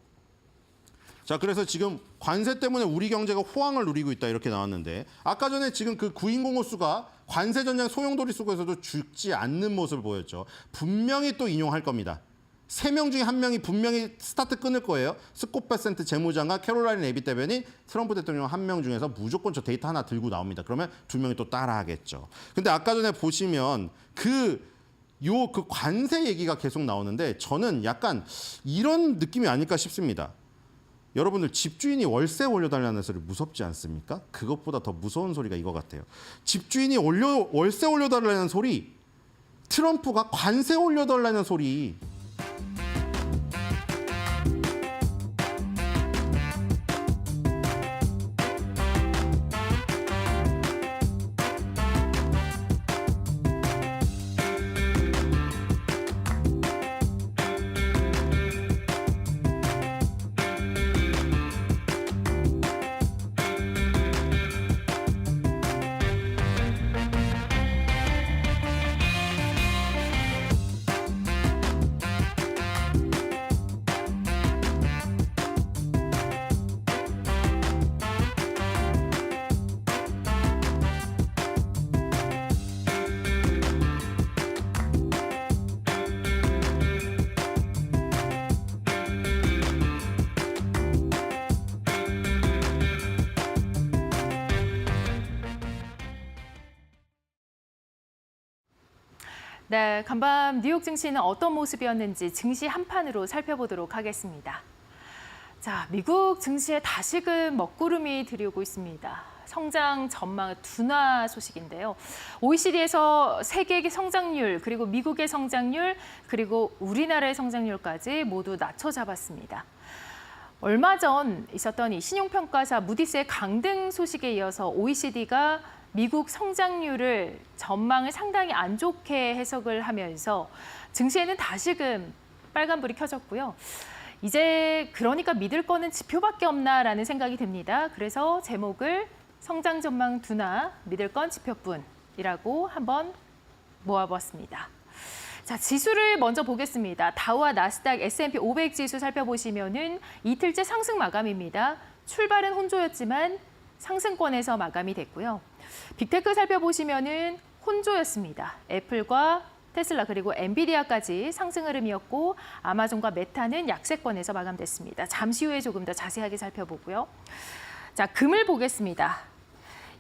자, 그래서 지금 관세 때문에 우리 경제가 호황을 누리고 있다 이렇게 나왔는데 아까 전에 지금 그 구인공호수가 관세 전쟁 소용돌이 속에서도 죽지 않는 모습을 보였죠. 분명히 또 인용할 겁니다. 3명 중에 1명이 분명히 스타트 끊을 거예요. 스콧 베센트 재무장관, 캐롤라인 레빗 대변인, 트럼프 대통령 1명 중에서 무조건 저 데이터 하나 들고 나옵니다. 그러면 2명이 또 따라하겠죠. 근데 아까 전에 보시면 그 관세 얘기가 계속 나오는데 저는 약간 이런 느낌이 아닐까 싶습니다. 여러분들 집주인이 월세 올려달라는 소리 무섭지 않습니까? 그것보다 더 무서운 소리가 이거 같아요. 집주인이 월세 올려달라는 소리, 트럼프가 관세 올려달라는 소리. 네, 간밤 뉴욕 증시는 어떤 모습이었는지 증시 한판으로 살펴보도록 하겠습니다. 자, 미국 증시에 다시금 먹구름이 들이오고 있습니다. 성장 전망 둔화 소식인데요. OECD에서 세계의 성장률, 그리고 미국의 성장률, 그리고 우리나라의 성장률까지 모두 낮춰 잡았습니다. 얼마 전 있었던 이 신용평가사 무디스의 강등 소식에 이어서 OECD가 미국 성장률을 전망을 상당히 안 좋게 해석을 하면서 증시에는 다시금 빨간불이 켜졌고요. 이제 그러니까 믿을 거는 지표밖에 없나라는 생각이 듭니다. 그래서 제목을 성장 전망 둔화, 믿을 건 지표뿐이라고 한번 모아봤습니다. 자, 지수를 먼저 보겠습니다. 다우와 나스닥, S&P 500 지수 살펴보시면은 이틀째 상승 마감입니다. 출발은 혼조였지만 상승권에서 마감이 됐고요. 빅테크 살펴보시면은 혼조였습니다. 애플과 테슬라 그리고 엔비디아까지 상승 흐름이었고 아마존과 메타는 약세권에서 마감됐습니다. 잠시 후에 조금 더 자세하게 살펴보고요. 자, 금을 보겠습니다.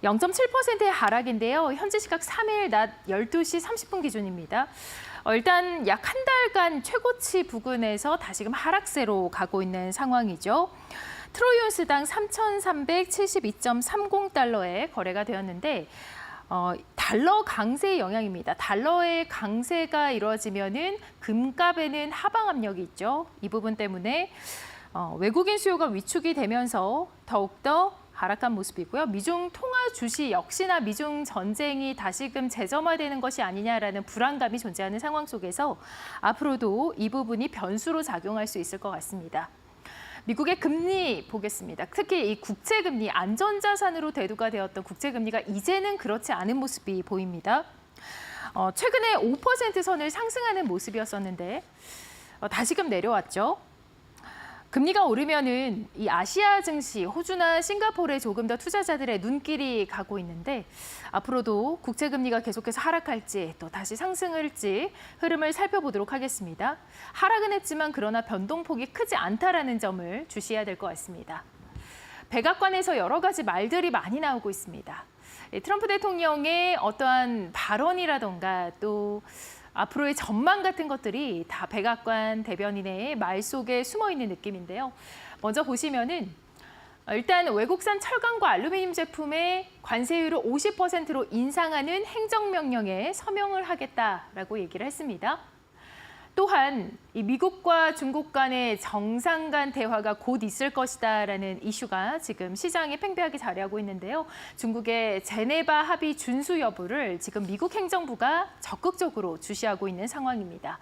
0.7%의 하락인데요. 현재 시각 3일 낮 12시 30분 기준입니다. 일단 약 한 달간 최고치 부근에서 다시금 하락세로 가고 있는 상황이죠. 트로이 온스당 3,372.30달러에 거래가 되었는데 달러 강세의 영향입니다. 달러의 강세가 이루어지면은 금값에는 하방 압력이 있죠. 이 부분 때문에 외국인 수요가 위축이 되면서 더욱더 하락한 모습이고요. 미중 통화 주시 역시나 미중 전쟁이 다시금 재점화되는 것이 아니냐라는 불안감이 존재하는 상황 속에서 앞으로도 이 부분이 변수로 작용할 수 있을 것 같습니다. 미국의 금리 보겠습니다. 특히 이 국채금리, 안전자산으로 대두가 되었던 국채금리가 이제는 그렇지 않은 모습이 보입니다. 최근에 5% 선을 상승하는 모습이었었는데 다시금 내려왔죠. 금리가 오르면은 이 아시아 증시, 호주나 싱가포르에 조금 더 투자자들의 눈길이 가고 있는데 앞으로도 국채 금리가 계속해서 하락할지 또 다시 상승할지 흐름을 살펴보도록 하겠습니다. 하락은 했지만 그러나 변동폭이 크지 않다라는 점을 주시해야 될 것 같습니다. 백악관에서 여러 가지 말들이 많이 나오고 있습니다. 트럼프 대통령의 어떠한 발언이라던가 또 앞으로의 전망 같은 것들이 다 백악관 대변인의 말 속에 숨어 있는 느낌인데요. 먼저 보시면은 일단 외국산 철강과 알루미늄 제품의 관세율을 50%로 인상하는 행정명령에 서명을 하겠다라고 얘기를 했습니다. 또한 이 미국과 중국 간의 정상 간 대화가 곧 있을 것이다라는 이슈가 지금 시장에 팽배하게 자리하고 있는데요. 중국의 제네바 합의 준수 여부를 지금 미국 행정부가 적극적으로 주시하고 있는 상황입니다.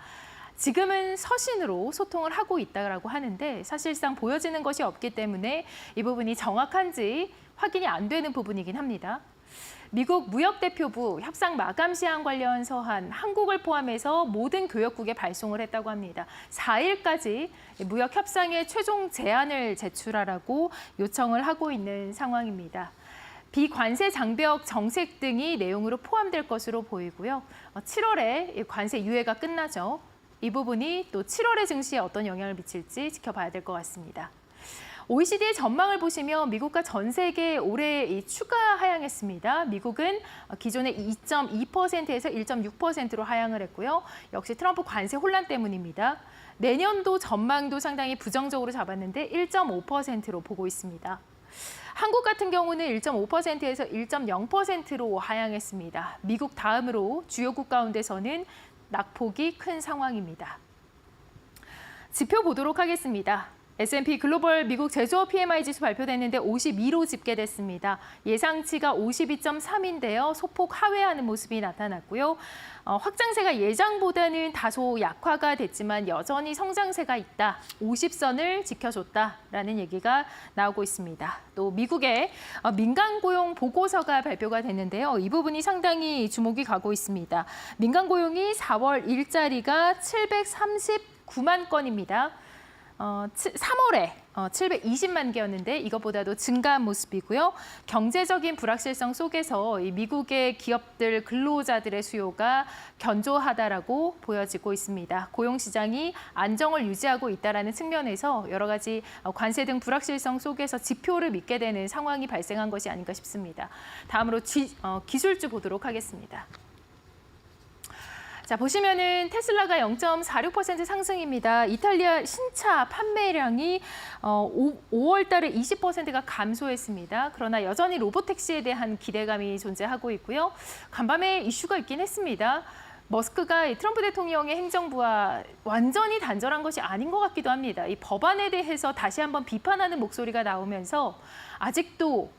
지금은 서신으로 소통을 하고 있다고 하는데 사실상 보여지는 것이 없기 때문에 이 부분이 정확한지 확인이 안 되는 부분이긴 합니다. 미국 무역대표부 협상 마감 시한 관련 서한 한국을 포함해서 모든 교역국에 발송을 했다고 합니다. 4일까지 무역 협상의 최종 제안을 제출하라고 요청을 하고 있는 상황입니다. 비관세 장벽 정책 등이 내용으로 포함될 것으로 보이고요. 7월에 관세 유예가 끝나죠. 이 부분이 또 7월의 증시에 어떤 영향을 미칠지 지켜봐야 될 것 같습니다. OECD의 전망을 보시면 미국과 전 세계 올해 추가 하향했습니다. 미국은 기존의 2.2%에서 1.6%로 하향을 했고요. 역시 트럼프 관세 혼란 때문입니다. 내년도 전망도 상당히 부정적으로 잡았는데 1.5%로 보고 있습니다. 한국 같은 경우는 1.5%에서 1.0%로 하향했습니다. 미국 다음으로 주요국 가운데서는 낙폭이 큰 상황입니다. 지표 보도록 하겠습니다. S&P 글로벌 미국 제조업 PMI 지수 발표됐는데 52로 집계됐습니다. 예상치가 52.3인데요. 소폭 하회하는 모습이 나타났고요. 확장세가 예상보다는 다소 약화가 됐지만 여전히 성장세가 있다. 50선을 지켜줬다라는 얘기가 나오고 있습니다. 또 미국의 민간 고용 보고서가 발표가 됐는데요. 이 부분이 상당히 주목이 가고 있습니다. 민간 고용이 4월 일자리가 739만 건입니다. 3월에 720만 개였는데 이것보다도 증가한 모습이고요. 경제적인 불확실성 속에서 이 미국의 기업들 근로자들의 수요가 견조하다라고 보여지고 있습니다. 고용 시장이 안정을 유지하고 있다라는 측면에서 여러 가지 관세 등 불확실성 속에서 지표를 믿게 되는 상황이 발생한 것이 아닌가 싶습니다. 다음으로 기술주 보도록 하겠습니다. 자, 보시면은 테슬라가 0.46% 상승입니다. 이탈리아 신차 판매량이 5월 달에 20%가 감소했습니다. 그러나 여전히 로보택시에 대한 기대감이 존재하고 있고요. 간밤에 이슈가 있긴 했습니다. 머스크가 트럼프 대통령의 행정부와 완전히 단절한 것이 아닌 것 같기도 합니다. 이 법안에 대해서 다시 한번 비판하는 목소리가 나오면서 아직도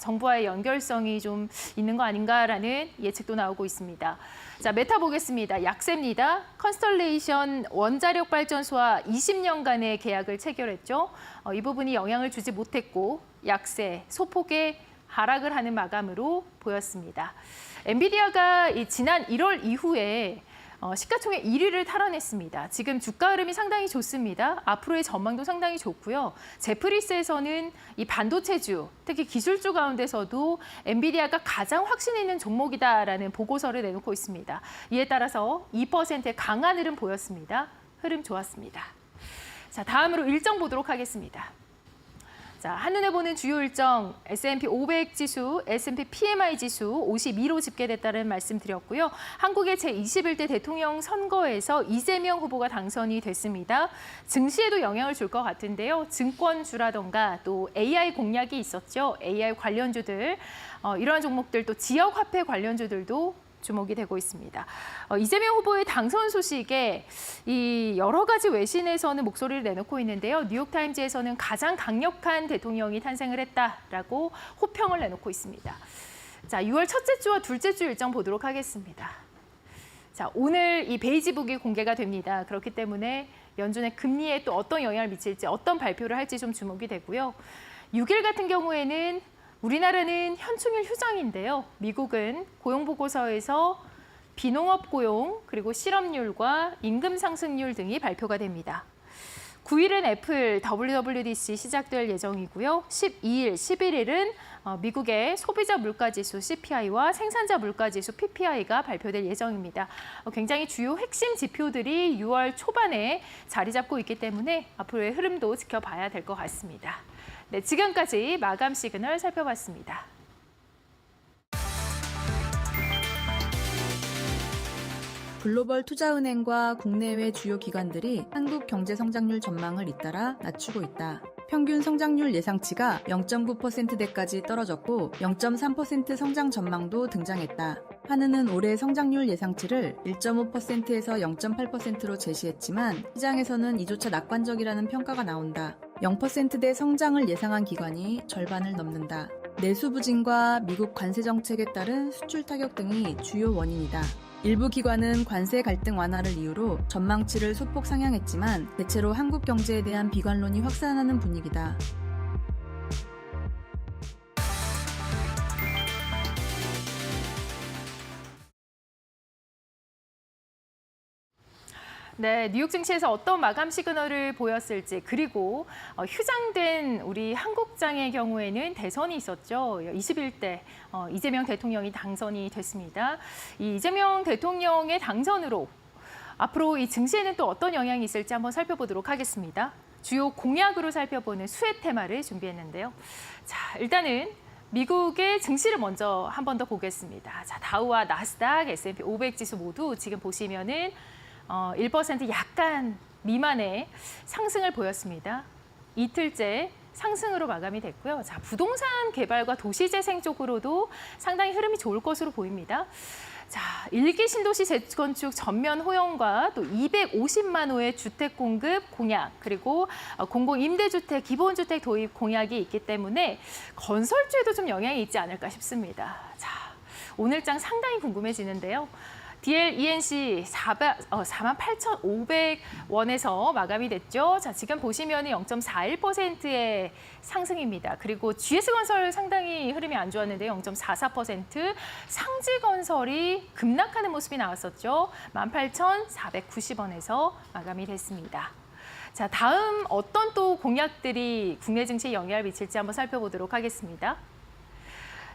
정부와의 연결성이 좀 있는 거 아닌가라는 예측도 나오고 있습니다. 자, 메타 보겠습니다. 약세입니다. 컨스텔레이션 원자력 발전소와 20년간의 계약을 체결했죠. 이 부분이 영향을 주지 못했고 약세, 소폭의 하락을 하는 마감으로 보였습니다. 엔비디아가 지난 1월 이후에 시가총액 1위를 탈환했습니다. 지금 주가 흐름이 상당히 좋습니다. 앞으로의 전망도 상당히 좋고요. 제프리스에서는 이 반도체주, 특히 기술주 가운데서도 엔비디아가 가장 확신 있는 종목이다라는 보고서를 내놓고 있습니다. 이에 따라서 2%의 강한 흐름 보였습니다. 흐름 좋았습니다. 자, 다음으로 일정 보도록 하겠습니다. 자, 한눈에 보는 주요 일정, S&P 500 지수, S&P PMI 지수 52로 집계됐다는 말씀 드렸고요. 한국의 제21대 대통령 선거에서 이재명 후보가 당선이 됐습니다. 증시에도 영향을 줄 것 같은데요. 증권주라던가 또 AI 공략이 있었죠. AI 관련주들, 이러한 종목들 또 지역화폐 관련주들도 주목이 되고 있습니다. 이재명 후보의 당선 소식에 이 여러 가지 외신에서는 목소리를 내놓고 있는데요. 뉴욕타임즈에서는 가장 강력한 대통령이 탄생을 했다라고 호평을 내놓고 있습니다. 자, 6월 첫째 주와 둘째 주 일정 보도록 하겠습니다. 자, 오늘 이 베이지북이 공개가 됩니다. 그렇기 때문에 연준의 금리에 또 어떤 영향을 미칠지, 어떤 발표를 할지 좀 주목이 되고요. 6일 같은 경우에는 우리나라는 현충일 휴장인데요. 미국은 고용보고서에서 비농업 고용, 그리고 실업률과 임금 상승률 등이 발표가 됩니다. 9일은 애플 WWDC 시작될 예정이고요. 12일, 11일은 미국의 소비자 물가지수 CPI와 생산자 물가지수 PPI가 발표될 예정입니다. 굉장히 주요 핵심 지표들이 6월 초반에 자리 잡고 있기 때문에 앞으로의 흐름도 지켜봐야 될 것 같습니다. 네, 지금까지 마감 시그널 살펴봤습니다. 글로벌 투자은행과 국내외 주요 기관들이 한국 경제 성장률 전망을 잇따라 낮추고 있다. 평균 성장률 예상치가 0.9%대까지 떨어졌고 0.3% 성장 전망도 등장했다. 한은은 올해 성장률 예상치를 1.5%에서 0.8%로 제시했지만 시장에서는 이조차 낙관적이라는 평가가 나온다. 0%대 성장을 예상한 기관이 절반을 넘는다. 내수 부진과 미국 관세 정책에 따른 수출 타격 등이 주요 원인이다. 일부 기관은 관세 갈등 완화를 이유로 전망치를 소폭 상향했지만 대체로 한국 경제에 대한 비관론이 확산하는 분위기다. 네, 뉴욕 증시에서 어떤 마감 시그널을 보였을지, 그리고 휴장된 우리 한국장의 경우에는 대선이 있었죠. 21대 이재명 대통령이 당선이 됐습니다. 이 이재명 대통령의 당선으로 앞으로 이 증시에는 또 어떤 영향이 있을지 한번 살펴보도록 하겠습니다. 주요 공약으로 살펴보는 수혜 테마를 준비했는데요. 자, 일단은 미국의 증시를 먼저 한 번 더 보겠습니다. 자, 다우와 나스닥, S&P 500 지수 모두 지금 보시면은 1% 약간 미만의 상승을 보였습니다. 이틀째 상승으로 마감이 됐고요. 자, 부동산 개발과 도시재생 쪽으로도 상당히 흐름이 좋을 것으로 보입니다. 자, 1기 신도시 재건축 전면 호영과 또 250만 호의 주택 공급 공약, 그리고 공공임대주택, 기본주택 도입 공약이 있기 때문에 건설주에도 좀 영향이 있지 않을까 싶습니다. 자, 오늘장 상당히 궁금해지는데요. DL ENC 48,500원에서 마감이 됐죠. 자, 지금 보시면 0.41%의 상승입니다. 그리고 GS건설 상당히 흐름이 안 좋았는데요. 0.44%, 상지건설이 급락하는 모습이 나왔었죠. 18,490원에서 마감이 됐습니다. 자, 다음 어떤 또 공약들이 국내 증시에 영향을 미칠지 한번 살펴보도록 하겠습니다.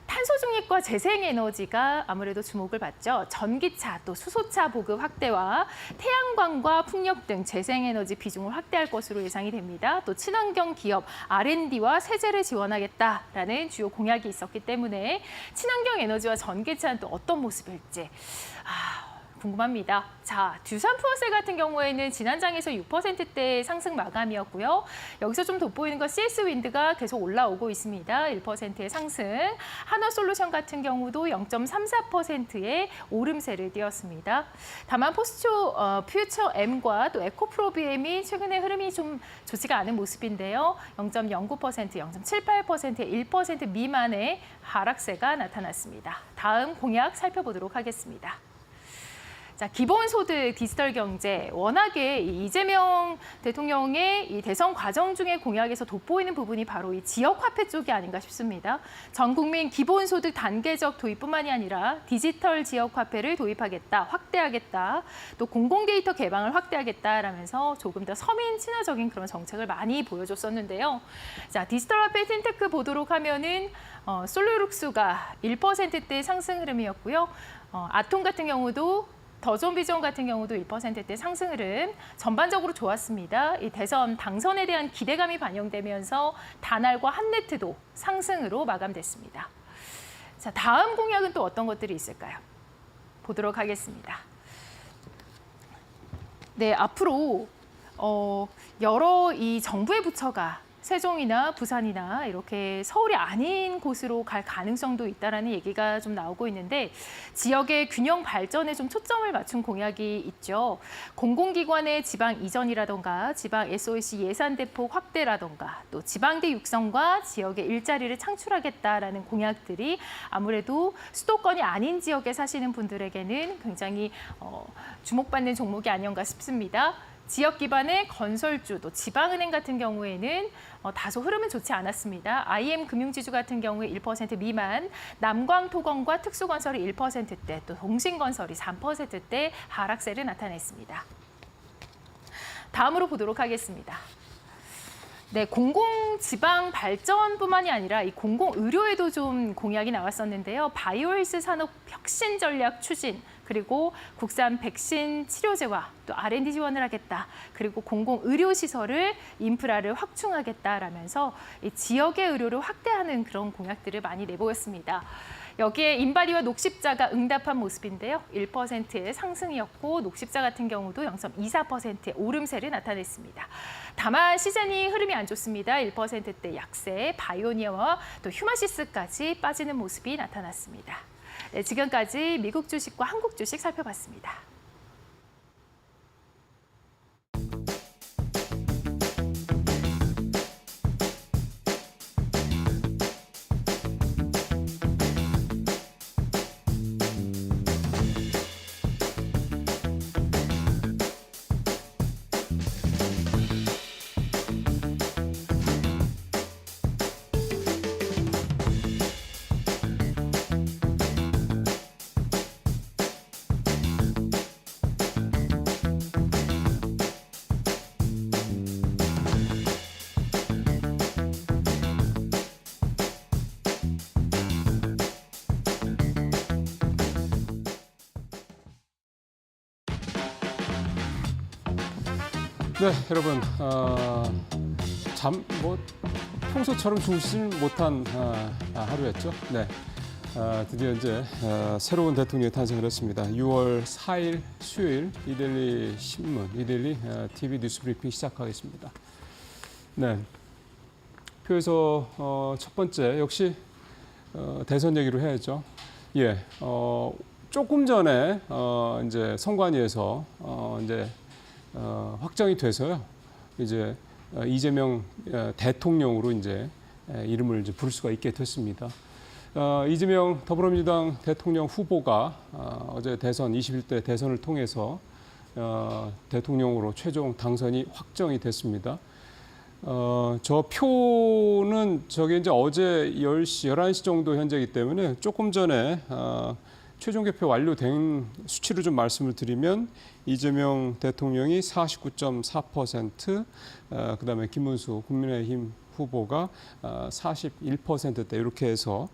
탄소 중립과 재생에너지가 아무래도 주목을 받죠. 전기차, 또 수소차 보급 확대와 태양광과 풍력 등 재생에너지 비중을 확대할 것으로 예상이 됩니다. 또 친환경 기업 R&D와 세제를 지원하겠다라는 주요 공약이 있었기 때문에 친환경 에너지와 전기차는 또 어떤 모습일지 궁금합니다. 자, 두산푸어셀 같은 경우에는 지난 장에서 6%대 상승 마감이었고요. 여기서 좀 돋보이는 건 CS윈드가 계속 올라오고 있습니다. 1%의 상승. 한화솔루션 같은 경우도 0.34%의 오름세를 띄었습니다. 다만 퓨처엠과 또 에코프로비엠이 최근에 흐름이 좀 좋지가 않은 모습인데요. 0.09%, 0.78%의 1% 미만의 하락세가 나타났습니다. 다음 공약 살펴보도록 하겠습니다. 자, 기본소득, 디지털 경제, 워낙에 이재명 대통령의 이 대선 과정 중에 공약에서 돋보이는 부분이 바로 이 지역화폐 쪽이 아닌가 싶습니다. 전 국민 기본소득 단계적 도입뿐만이 아니라 디지털 지역화폐를 도입하겠다, 확대하겠다, 또 공공데이터 개방을 확대하겠다라면서 조금 더 서민 친화적인 그런 정책을 많이 보여줬었는데요. 자, 디지털 화폐 틴테크 보도록 하면은 솔루룩스가 1%대 상승 흐름이었고요. 아톰 같은 경우도 더존비전 같은 경우도 1%대 상승 흐름 전반적으로 좋았습니다. 이 대선 당선에 대한 기대감이 반영되면서 다날과 한네트도 상승으로 마감됐습니다. 자, 다음 공약은 또 어떤 것들이 있을까요? 보도록 하겠습니다. 네, 앞으로 여러 이 정부의 부처가 세종이나 부산이나 이렇게 서울이 아닌 곳으로 갈 가능성도 있다라는 얘기가 좀 나오고 있는데 지역의 균형 발전에 좀 초점을 맞춘 공약이 있죠. 공공기관의 지방 이전이라던가 지방 SOC 예산 대폭 확대라던가 또 지방대 육성과 지역의 일자리를 창출하겠다라는 공약들이 아무래도 수도권이 아닌 지역에 사시는 분들에게는 굉장히 주목받는 종목이 아니었나 싶습니다. 지역 기반의 건설주, 또 지방은행 같은 경우에는 다소 흐름은 좋지 않았습니다. IM 금융지주 같은 경우에 1% 미만, 남광토건과 특수건설이 1%대, 또 동신건설이 3%대 하락세를 나타냈습니다. 다음으로 보도록 하겠습니다. 네, 공공지방발전뿐만이 아니라 이 공공의료에도 좀 공약이 나왔었는데요. 바이오헬스 산업 혁신 전략 추진, 그리고 국산 백신 치료제와 또 R&D 지원을 하겠다. 그리고 공공의료시설을 인프라를 확충하겠다라면서 이 지역의 의료를 확대하는 그런 공약들을 많이 내보였습니다. 여기에 인바디와 녹십자가 응답한 모습인데요. 1%의 상승이었고 녹십자 같은 경우도 0.24%의 오름세를 나타냈습니다. 다만 시즌이 흐름이 안 좋습니다. 1%대 약세, 바이오니아와 또 휴마시스까지 빠지는 모습이 나타났습니다. 네, 지금까지 미국 주식과 한국 주식 살펴봤습니다. 네, 여러분, 평소처럼 주무시진 못한 하루였죠. 네, 드디어 이제 새로운 대통령이 탄생을 했습니다. 6월 4일 수요일 이데일리 신문, 이데일리 TV 뉴스 브리핑 시작하겠습니다. 네, 표에서 첫 번째 역시 대선 얘기로 해야죠. 예, 조금 전에 이제 선관위에서 이제 확정이 돼서요. 이제 이재명 대통령으로 이제 이름을 이제 부를 수가 있게 됐습니다. 이재명 더불어민주당 대통령 후보가 어제 대선 21대 대선을 통해서 대통령으로 최종 당선이 확정이 됐습니다. 저 표는 저게 이제 어제 10시, 11시 정도 현재이기 때문에 조금 전에 최종 개표 완료된 수치로 좀 말씀을 드리면 이재명 대통령이 49.4%, 그다음에 김문수 국민의힘 후보가 41%대 이렇게 해서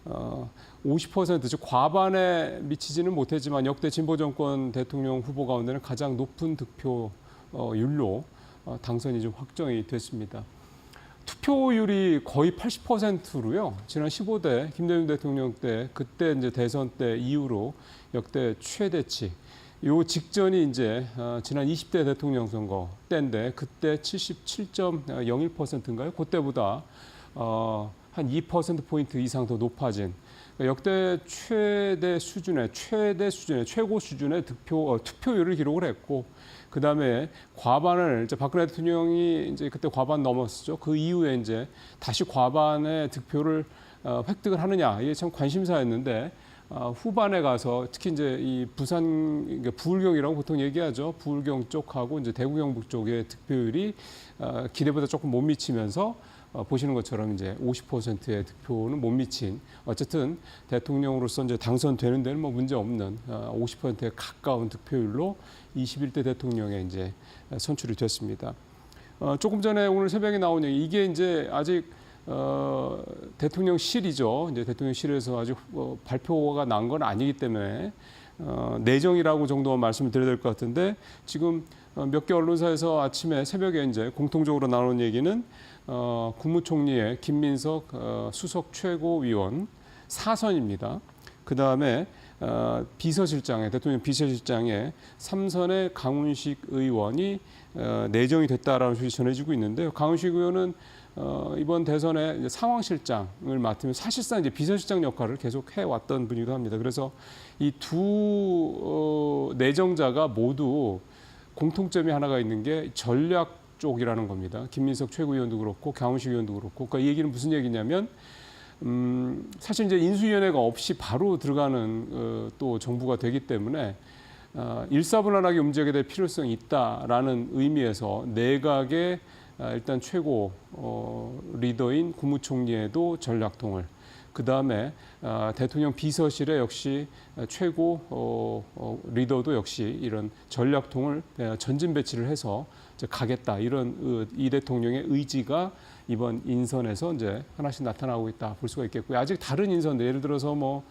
50%, 즉 과반에 미치지는 못했지만 역대 진보 정권 대통령 후보 가운데는 가장 높은 득표율로 당선이 좀 확정이 됐습니다. 투표율이 거의 80%로요. 지난 15대 김대중 대통령 때 그때 이제 대선 때 이후로 역대 최대치. 요 직전이 이제 지난 20대 대통령 선거 때인데 그때 77.01%인가요? 그때보다 한 2% 포인트 이상 더 높아진 역대 최고 수준의 투표율을 기록을 했고. 그 다음에 과반을 이제 박근혜 대통령이 이제 그때 과반 넘었죠. 그 이후에 이제 다시 과반의 득표를 획득을 하느냐 이게 참 관심사였는데 후반에 가서 특히 이제 이 부산 부울경이라고 보통 얘기하죠. 부울경 쪽하고 이제 대구 경북 쪽의 득표율이 기대보다 조금 못 미치면서 보시는 것처럼 이제 50%의 득표는 못 미친 어쨌든 대통령으로서 이제 당선되는 데는 뭐 문제 없는 50%에 가까운 득표율로 21대 대통령에 이제 선출이 됐습니다. 조금 전에 오늘 새벽에 나온 얘기 이게 이제 아직 대통령실이죠. 이제 대통령실에서 아직 발표가 난 건 아니기 때문에 내정이라고 정도만 말씀을 드려야 될 것 같은데 지금 몇 개 언론사에서 아침에 새벽에 이제 공통적으로 나온 얘기는 국무총리의 김민석 수석 최고위원 사선입니다. 그 다음에 대통령 비서실장에 3선의 강훈식 의원이 내정이 됐다라는 소식이 전해지고 있는데요. 강훈식 의원은 이번 대선에 이제 상황실장을 맡으면 사실상 이제 비서실장 역할을 계속 해왔던 분이기도 합니다. 그래서 이 두 내정자가 모두 공통점이 하나가 있는 게 전략 쪽이라는 겁니다. 김민석 최고위원도 그렇고 강훈식 의원도 그렇고. 그러니까 이 얘기는 무슨 얘기냐면 사실 이제 인수위원회가 없이 바로 들어가는 또 정부가 되기 때문에 일사불란하게 움직여야 될 필요성이 있다라는 의미에서 내각의 일단 최고 리더인 국무총리에도 전략통을 그다음에 대통령 비서실에 역시 최고 리더도 역시 이런 전략통을 전진 배치를 해서 이제 가겠다 이런 이 대통령의 의지가 이번 인선에서 이제 하나씩 나타나고 있다 볼 수가 있겠고요. 아직 다른 인선들 예를 들어서 뭐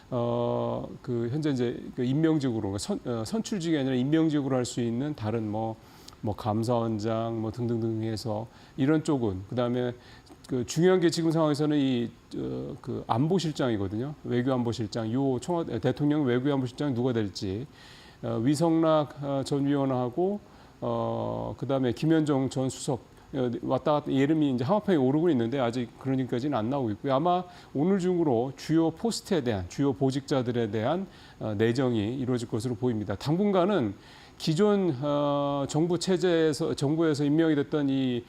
그 현재 이제 그 임명직으로 선출직이 아니라 임명직으로 할 수 있는 다른 뭐 감사원장 뭐 등등등 해서 이런 쪽은 그다음에 그 중요한 게 지금 상황에서는 그 안보실장이거든요. 외교안보실장 요 청와대 대통령 외교안보실장이 누가 될지 위성락 전 위원하고 그다음에 김현정 전 수석 왔다 갔다 이름이 이제 하마평에 오르고 있는데 아직 그런 얘기까지는 안 나오고 있고요. 아마 오늘 중으로 주요 포스트에 대한 주요 보직자들에 대한 내정이 이루어질 것으로 보입니다. 당분간은 기존 정부 체제에서 정부에서 임명이 됐던 이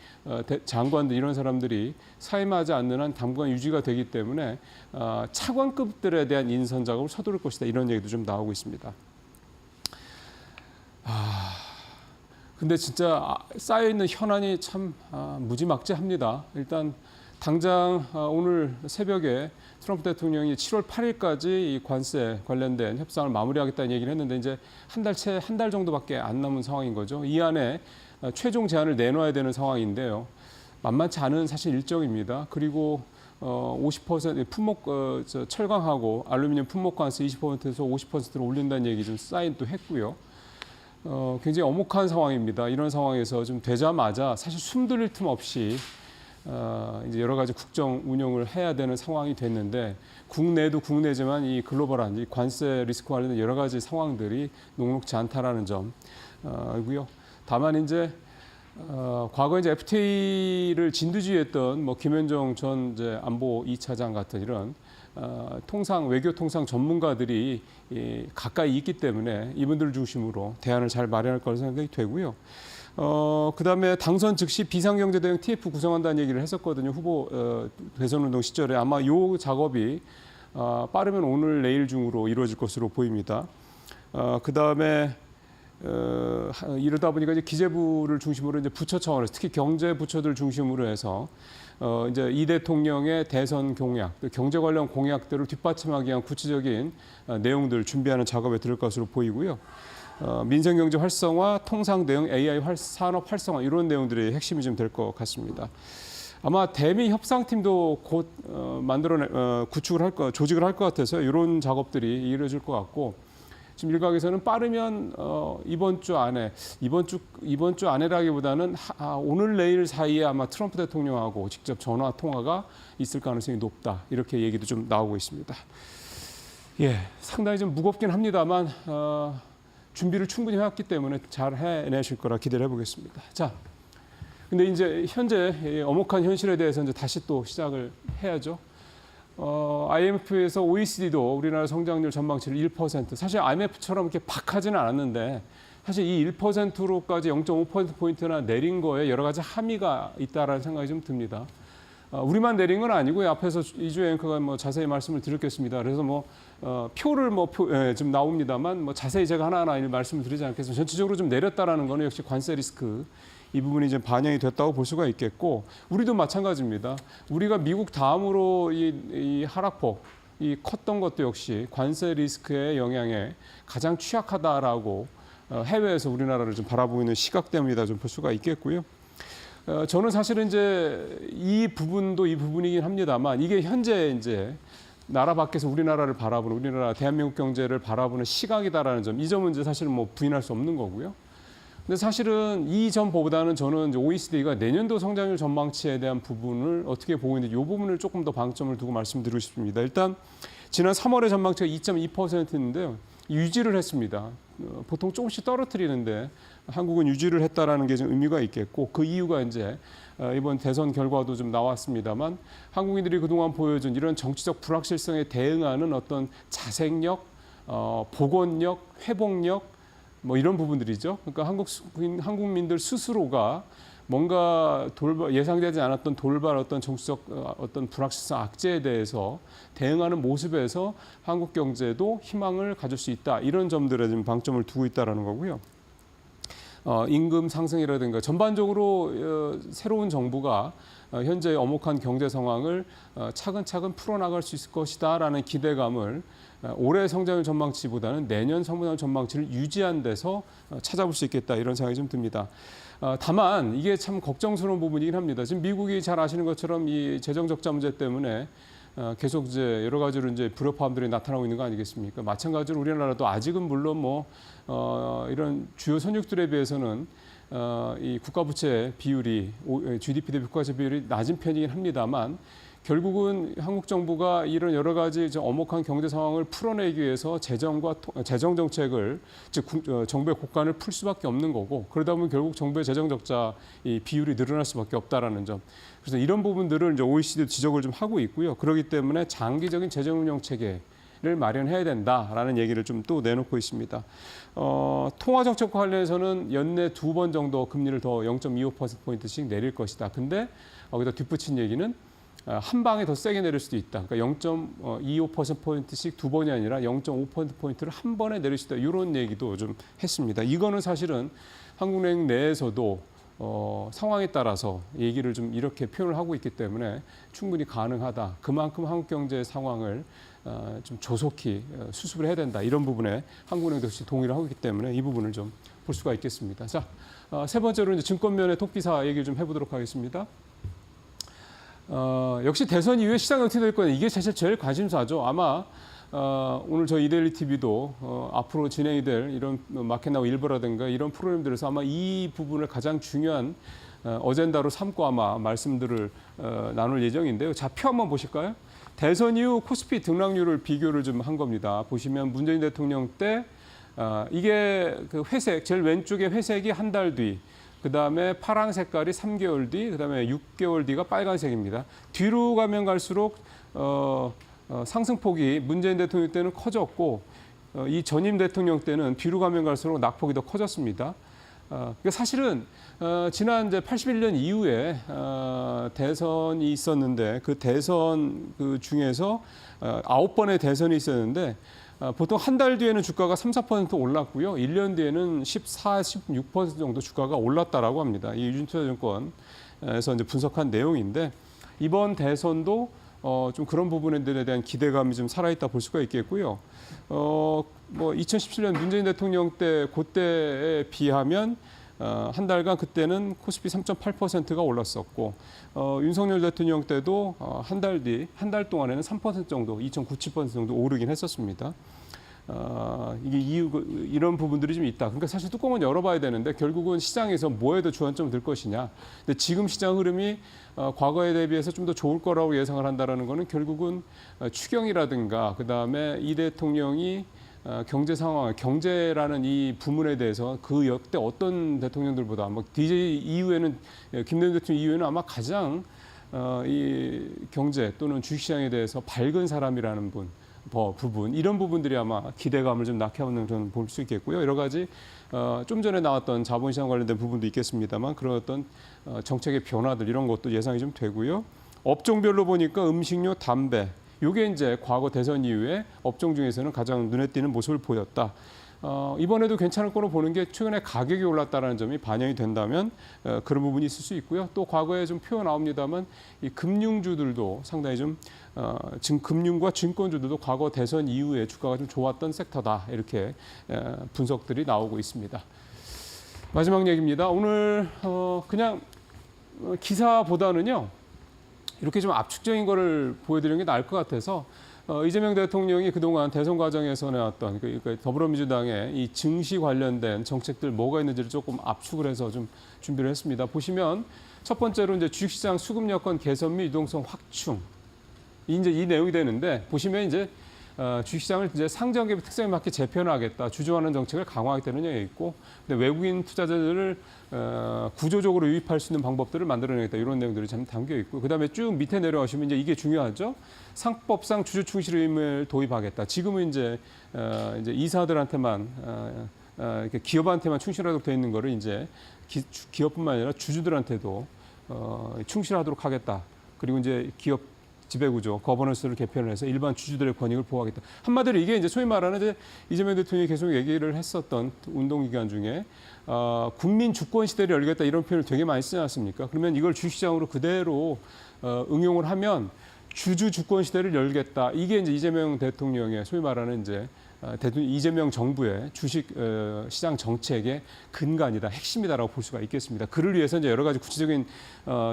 장관들 이런 사람들이 사임하지 않는 한 당분간 유지가 되기 때문에 차관급들에 대한 인선 작업을 서두를 것이다 이런 얘기도 좀 나오고 있습니다. 근데 진짜 쌓여있는 현안이 참 무지막지합니다. 일단 당장 오늘 새벽에 트럼프 대통령이 7월 8일까지 이 관세 관련된 협상을 마무리하겠다는 얘기를 했는데 이제 한 달 정도밖에 안 남은 상황인 거죠. 이 안에 최종 제안을 내놔야 되는 상황인데요. 만만치 않은 사실 일정입니다. 그리고 50% 품목 철강하고 알루미늄 품목 관세 20%에서 50%로 올린다는 얘기 좀 사인 또 했고요. 굉장히 엄혹한 상황입니다. 이런 상황에서 좀 되자마자 사실 숨들일 틈 없이 이제 여러 가지 국정 운영을 해야 되는 상황이 됐는데 국내도 국내지만 이 글로벌한 이 관세 리스크 관련된 여러 가지 상황들이 녹록지 않다라는 점 알고요. 다만 이제 과거 이제 FTA를 진두지휘했던 뭐 김현정 전 이제 안보 2차장 같은 이런 외교 통상 전문가들이 가까이 있기 때문에 이분들 중심으로 대안을 잘 마련할 거라 생각이 되고요. 그다음에 당선 즉시 비상경제 대응 TF 구성한다는 얘기를 했었거든요. 후보 대선 운동 시절에 아마 이 작업이 빠르면 오늘 내일 중으로 이루어질 것으로 보입니다. 그다음에 이러다 보니까 이제 기재부를 중심으로 이제 부처 차원에서 특히 경제 부처들 중심으로 해서 이제 이 대통령의 대선 공약, 경제 관련 공약들을 뒷받침하기 위한 구체적인 내용들 준비하는 작업에 들을 것으로 보이고요. 민생경제 활성화, 통상 대응, AI 산업 활성화 이런 내용들이 핵심이 좀 될 것 같습니다. 아마 대미 협상팀도 곧 조직을 할 것 같아서 이런 작업들이 이루어질 것 같고 지금 일각에서는 빠르면 이번 주 안에라기보다는 오늘 내일 사이에 아마 트럼프 대통령하고 직접 전화 통화가 있을 가능성이 높다 이렇게 얘기도 좀 나오고 있습니다. 예, 상당히 좀 무겁긴 합니다만 준비를 충분히 해왔기 때문에 잘 해내실 거라 기대를 해보겠습니다. 자, 근데 이제 현재 엄혹한 현실에 대해서 이제 다시 또 시작을 해야죠. IMF에서 OECD도 우리나라 성장률 전망치를 1%, 사실 IMF처럼 이렇게 박하지는 않았는데 사실 이 1%로까지 0.5%포인트나 내린 거에 여러 가지 함의가 있다라는 생각이 좀 듭니다. 우리만 내린 건 아니고요. 앞에서 이주혜 앵커가 뭐 자세히 말씀을 드렸겠습니다. 그래서 표를 좀 나옵니다만 자세히 제가 하나하나 말씀을 드리지 않겠습니다. 전체적으로 좀 내렸다라는 거는 역시 관세 리스크 이 부분이 이제 반영이 됐다고 볼 수가 있겠고 우리도 마찬가지입니다. 우리가 미국 다음으로 이 하락폭 이 컸던 것도 역시 관세 리스크의 영향에 가장 취약하다라고 해외에서 우리나라를 좀 바라보고 있는 시각 때문이다 좀 볼 수가 있겠고요. 저는 사실은 이제 이 부분도 이 부분이긴 합니다만 이게 현재 이제 나라 밖에서 우리나라를 바라보는 우리나라 대한민국 경제를 바라보는 시각이다라는 점, 이 점은 이제 사실은 뭐 부인할 수 없는 거고요. 근데 사실은 이 점보다는 저는 이제 OECD가 내년도 성장률 전망치에 대한 부분을 어떻게 보고 있는지 이 부분을 조금 더 방점을 두고 말씀드리고 싶습니다. 일단 지난 3월의 전망치가 2.2%인데요. 유지를 했습니다. 보통 조금씩 떨어뜨리는데 한국은 유지를 했다라는 게 좀 의미가 있겠고 그 이유가 이제 이번 대선 결과도 좀 나왔습니다만 한국인들이 그동안 보여준 이런 정치적 불확실성에 대응하는 어떤 자생력, 복원력, 회복력 뭐 이런 부분들이죠. 그러니까 한국민들 스스로가 뭔가 예상되지 않았던 돌발 어떤 정치적 어떤 불확실성 악재에 대해서 대응하는 모습에서 한국 경제도 희망을 가질 수 있다. 이런 점들에 좀 방점을 두고 있다라는 거고요. 임금 상승이라든가 전반적으로 새로운 정부가 현재 엄혹한 경제 상황을 차근차근 풀어나갈 수 있을 것이다라는 기대감을 올해 성장률 전망치보다는 내년 성장률 전망치를 유지한 데서 찾아볼 수 있겠다 이런 생각이 좀 듭니다. 다만 이게 참 걱정스러운 부분이긴 합니다. 지금 미국이 잘 아시는 것처럼 이 재정 적자 문제 때문에 계속 이제 여러 가지로 이제 불협화음들이 나타나고 있는 거 아니겠습니까? 마찬가지로 우리나라도 아직은 물론 뭐 이런 주요 선역들에 비해서는 이 국가부채 비율이 GDP 대비 국가부채 비율이 낮은 편이긴 합니다만 결국은 한국 정부가 이런 여러 가지 엄혹한 경제 상황을 풀어내기 위해서 재정 정책을 즉 정부의 곳간을 풀 수밖에 없는 거고 그러다 보면 결국 정부의 재정 적자 이 비율이 늘어날 수밖에 없다라는 점. 그래서 이런 부분들을 이제 OECD도 지적을 좀 하고 있고요. 그렇기 때문에 장기적인 재정 운용 체계를 마련해야 된다라는 얘기를 좀 또 내놓고 있습니다. 통화 정책과 관련해서는 연내 2번 정도 금리를 더 0.25%포인트씩 내릴 것이다. 근데 거기다 뒷붙인 얘기는 한 방에 더 세게 내릴 수도 있다. 그러니까 0.25%포인트씩 2번이 아니라 0.5%포인트를 한 번에 내릴 수 있다. 이런 얘기도 좀 했습니다. 이거는 사실은 한국은행 내에서도 상황에 따라서 얘기를 좀 이렇게 표현을 하고 있기 때문에 충분히 가능하다. 그만큼 한국 경제 상황을 좀 조속히 수습을 해야 된다. 이런 부분에 한국은행도 역시 동의를 하고 있기 때문에 이 부분을 좀 볼 수가 있겠습니다. 자, 세 번째로 이제 증권면의 토끼사 얘기를 좀 해보도록 하겠습니다. 역시 대선 이후에 시장이 어떻게 될 거냐 이게 사실 제일 관심사죠. 아마 오늘 저희 이데일리 TV도 앞으로 진행이 될 이런 마켓나우 일보라든가 이런 프로그램들에서 아마 이 부분을 가장 중요한 어젠다로 삼고 아마 말씀들을 나눌 예정인데요. 좌표 한번 보실까요? 대선 이후 코스피 등락률을 비교를 좀 한 겁니다. 보시면 문재인 대통령 때 이게 그 회색 제일 왼쪽에 회색이 한 달 뒤. 그다음에 파란 색깔이 3개월 뒤, 그다음에 6개월 뒤가 빨간색입니다. 뒤로 가면 갈수록 상승폭이 문재인 대통령 때는 커졌고 이 전임 대통령 때는 뒤로 가면 갈수록 낙폭이 더 커졌습니다. 그러니까 사실은 지난 이제 81년 이후에 대선이 있었는데 그 대선 그 중에서 9번의 대선이 있었는데 보통 한 달 뒤에는 주가가 3, 4% 올랐고요. 1년 뒤에는 14, 16% 정도 주가가 올랐다라고 합니다. 이 유진투자증권에서 이제 분석한 내용인데 이번 대선도 좀 그런 부분들에 대한 기대감이 좀 살아있다 볼 수가 있겠고요. 뭐 2017년 문재인 대통령 때 그때에 비하면 한 달간 그때는 코스피 3.8%가 올랐었고 윤석열 대통령 때도 한 달 동안에는 3% 정도, 2.97% 정도 오르긴 했었습니다. 이게 이런 부분들이 좀 있다. 그러니까 사실 뚜껑은 열어봐야 되는데 결국은 시장에서 뭐에 더 주안점을 들 것이냐. 근데 지금 시장 흐름이 과거에 대비해서 좀 더 좋을 거라고 예상을 한다라는 거는 결국은 추경이라든가 그다음에 이 대통령이 경제 상황, 경제라는 이 부문에 대해서 그 역대 어떤 대통령들보다 뭐 DJ 이후에는 김대중 대통령 이후에는 아마 가장 이 경제 또는 주식시장에 대해서 밝은 사람이라는 부분 이런 부분들이 아마 기대감을 좀 낳게 저는 볼 수 있겠고요. 여러 가지 좀 전에 나왔던 자본시장 관련된 부분도 있겠습니다만 그런 어떤 정책의 변화들 이런 것도 예상이 좀 되고요. 업종별로 보니까 음식료, 담배 이게 이제 과거 대선 이후에 업종 중에서는 가장 눈에 띄는 모습을 보였다. 이번에도 괜찮을 거로 보는 게 최근에 가격이 올랐다는 점이 반영이 된다면 그런 부분이 있을 수 있고요. 또 과거에 좀 표현 나옵니다만 이 금융주들도 상당히 좀 지금 금융과 증권주들도 과거 대선 이후에 주가가 좀 좋았던 섹터다 이렇게 분석들이 나오고 있습니다. 마지막 얘기입니다. 오늘 그냥 기사보다는요. 이렇게 좀 압축적인 거를 보여드리는 게 나을 것 같아서 이재명 대통령이 그동안 대선 과정에서 내왔던 그러니까 더불어민주당의 이 증시 관련된 정책들 뭐가 있는지를 조금 압축을 해서 좀 준비를 했습니다. 보시면 첫 번째로 이제 주식시장 수급 여건 개선 및 유동성 확충 이제 이 내용이 되는데 보시면 이제 주식시장을 이제 상장기업의 특성에 맞게 재편하겠다, 주주하는 정책을 강화하겠다는 내용이 있고, 근데 외국인 투자자들을 구조적으로 유입할 수 있는 방법들을 만들어내겠다 이런 내용들이 참 담겨 있고, 그다음에 쭉 밑에 내려가시면 이제 이게 중요하죠. 상법상 주주 충실 의무를 도입하겠다. 지금은 이제 이사들한테만 이렇게 기업한테만 충실하도록 되어 있는 거를 이제 기업뿐만 아니라 주주들한테도 충실하도록 하겠다. 그리고 이제 기업 지배구조, 거버넌스를 개편을 해서 일반 주주들의 권익을 보호하겠다. 한마디로 이게 이제 소위 말하는 이제 이재명 대통령이 계속 얘기를 했었던 운동기간 중에 국민 주권 시대를 열겠다 이런 표현을 되게 많이 쓰지 않습니까? 그러면 이걸 주식시장으로 그대로 응용을 하면 주주 주권 시대를 열겠다. 이게 이제 이재명 대통령의 소위 말하는 이제 이재명 정부의 주식 시장 정책의 근간이다, 핵심이다라고 볼 수가 있겠습니다. 그를 위해서 이제 여러 가지 구체적인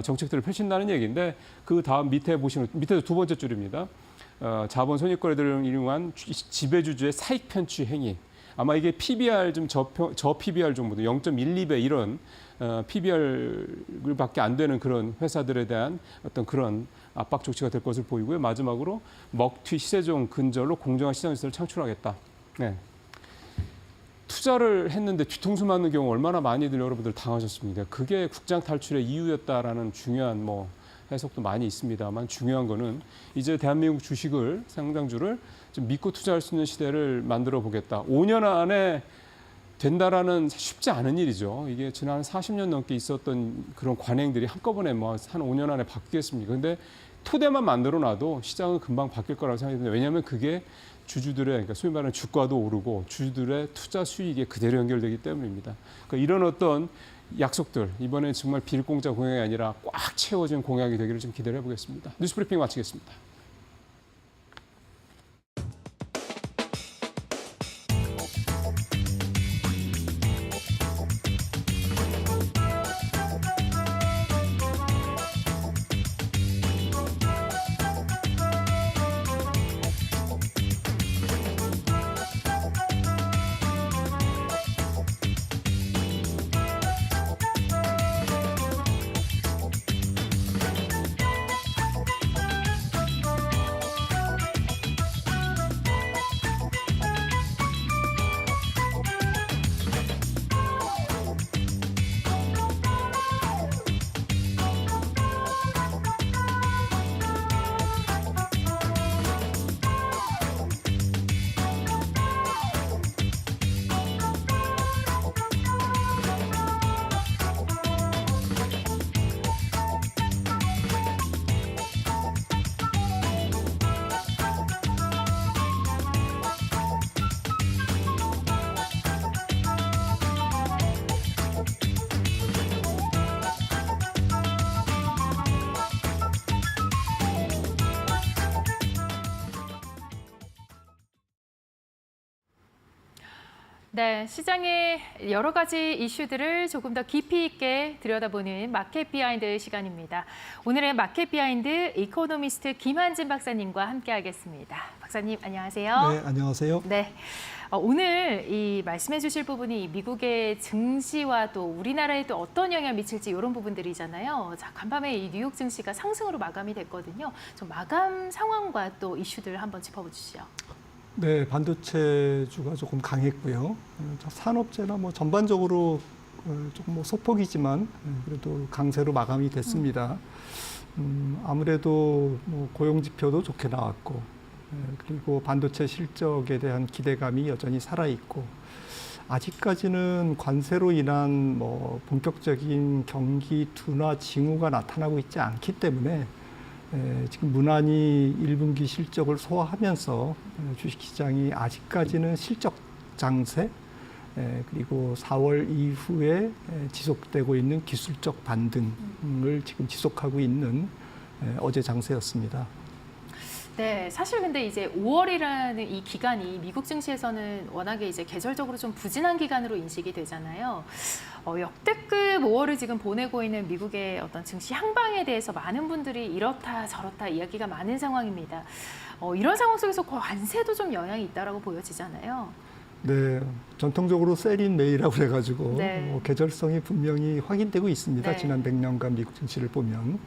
정책들을 펼친다는 얘기인데 그 다음 밑에 보시면 밑에도 두 번째 줄입니다. 자본 손익거래 등을 이용한 지배주주의 사익 편취 행위. 아마 이게 PBR 좀 저 PBR 정도 0.12배 이런 PBR밖에 안 되는 그런 회사들에 대한 어떤 그런 압박 조치가 될 것을 보이고요. 마지막으로 먹튀 시세종 근절로 공정한 시장 질서를 창출하겠다. 네. 투자를 했는데 뒤통수 맞는 경우 얼마나 많이들 여러분들 당하셨습니까? 그게 국장 탈출의 이유였다라는 중요한 해석도 많이 있습니다만 중요한 거는 이제 대한민국 주식을 상장주를 좀 믿고 투자할 수 있는 시대를 만들어 보겠다. 5년 안에 된다라는 쉽지 않은 일이죠. 이게 지난 40년 넘게 있었던 그런 관행들이 한꺼번에 한 5년 안에 바뀌겠습니까? 근데 토대만 만들어 놔도 시장은 금방 바뀔 거라고 생각이 듭니다. 왜냐하면 그게 주주들의, 그러니까 소위 말하는 주가도 오르고 주주들의 투자 수익에 그대로 연결되기 때문입니다. 그러니까 이런 어떤 약속들, 이번에 정말 빌공짜 공약이 아니라 꽉 채워진 공약이 되기를 좀 기대를 해보겠습니다. 뉴스브리핑 마치겠습니다. 네, 시장의 여러 가지 이슈들을 조금 더 깊이 있게 들여다보는 마켓 비하인드 시간입니다. 오늘의 마켓 비하인드 이코노미스트 김한진 박사님과 함께하겠습니다. 박사님 안녕하세요. 네, 안녕하세요. 네, 오늘 이 말씀해 주실 부분이 미국의 증시와 또 우리나라에 또 어떤 영향을 미칠지 이런 부분들이잖아요. 자, 간밤에 이 뉴욕 증시가 상승으로 마감이 됐거든요. 좀 마감 상황과 또 이슈들 한번 짚어주시죠. 네, 반도체주가 조금 강했고요. 산업재나 전반적으로 조금 소폭이지만 그래도 강세로 마감이 됐습니다. 아무래도 고용 지표도 좋게 나왔고, 그리고 반도체 실적에 대한 기대감이 여전히 살아 있고, 아직까지는 관세로 인한 본격적인 경기 둔화 징후가 나타나고 있지 않기 때문에 지금 무난히 1분기 실적을 소화하면서 주식시장이 아직까지는 실적 장세, 그리고 4월 이후에 지속되고 있는 기술적 반등을 지금 지속하고 있는 어제 장세였습니다. 네, 사실 근데 이제 5월이라는 이 기간이 미국 증시에서는 워낙에 이제 계절적으로 좀 부진한 기간으로 인식이 되잖아요. 역대급 5월을 지금 보내고 있는 미국의 어떤 증시 향방에 대해서 많은 분들이 이렇다 저렇다 이야기가 많은 상황입니다. 이런 상황 속에서 관세도 좀 영향이 있다라고 보여지잖아요. 네, 전통적으로 셀인 메이라고 해가지고 네. 계절성이 분명히 확인되고 있습니다. 네. 지난 100년간 미국 증시를 보면.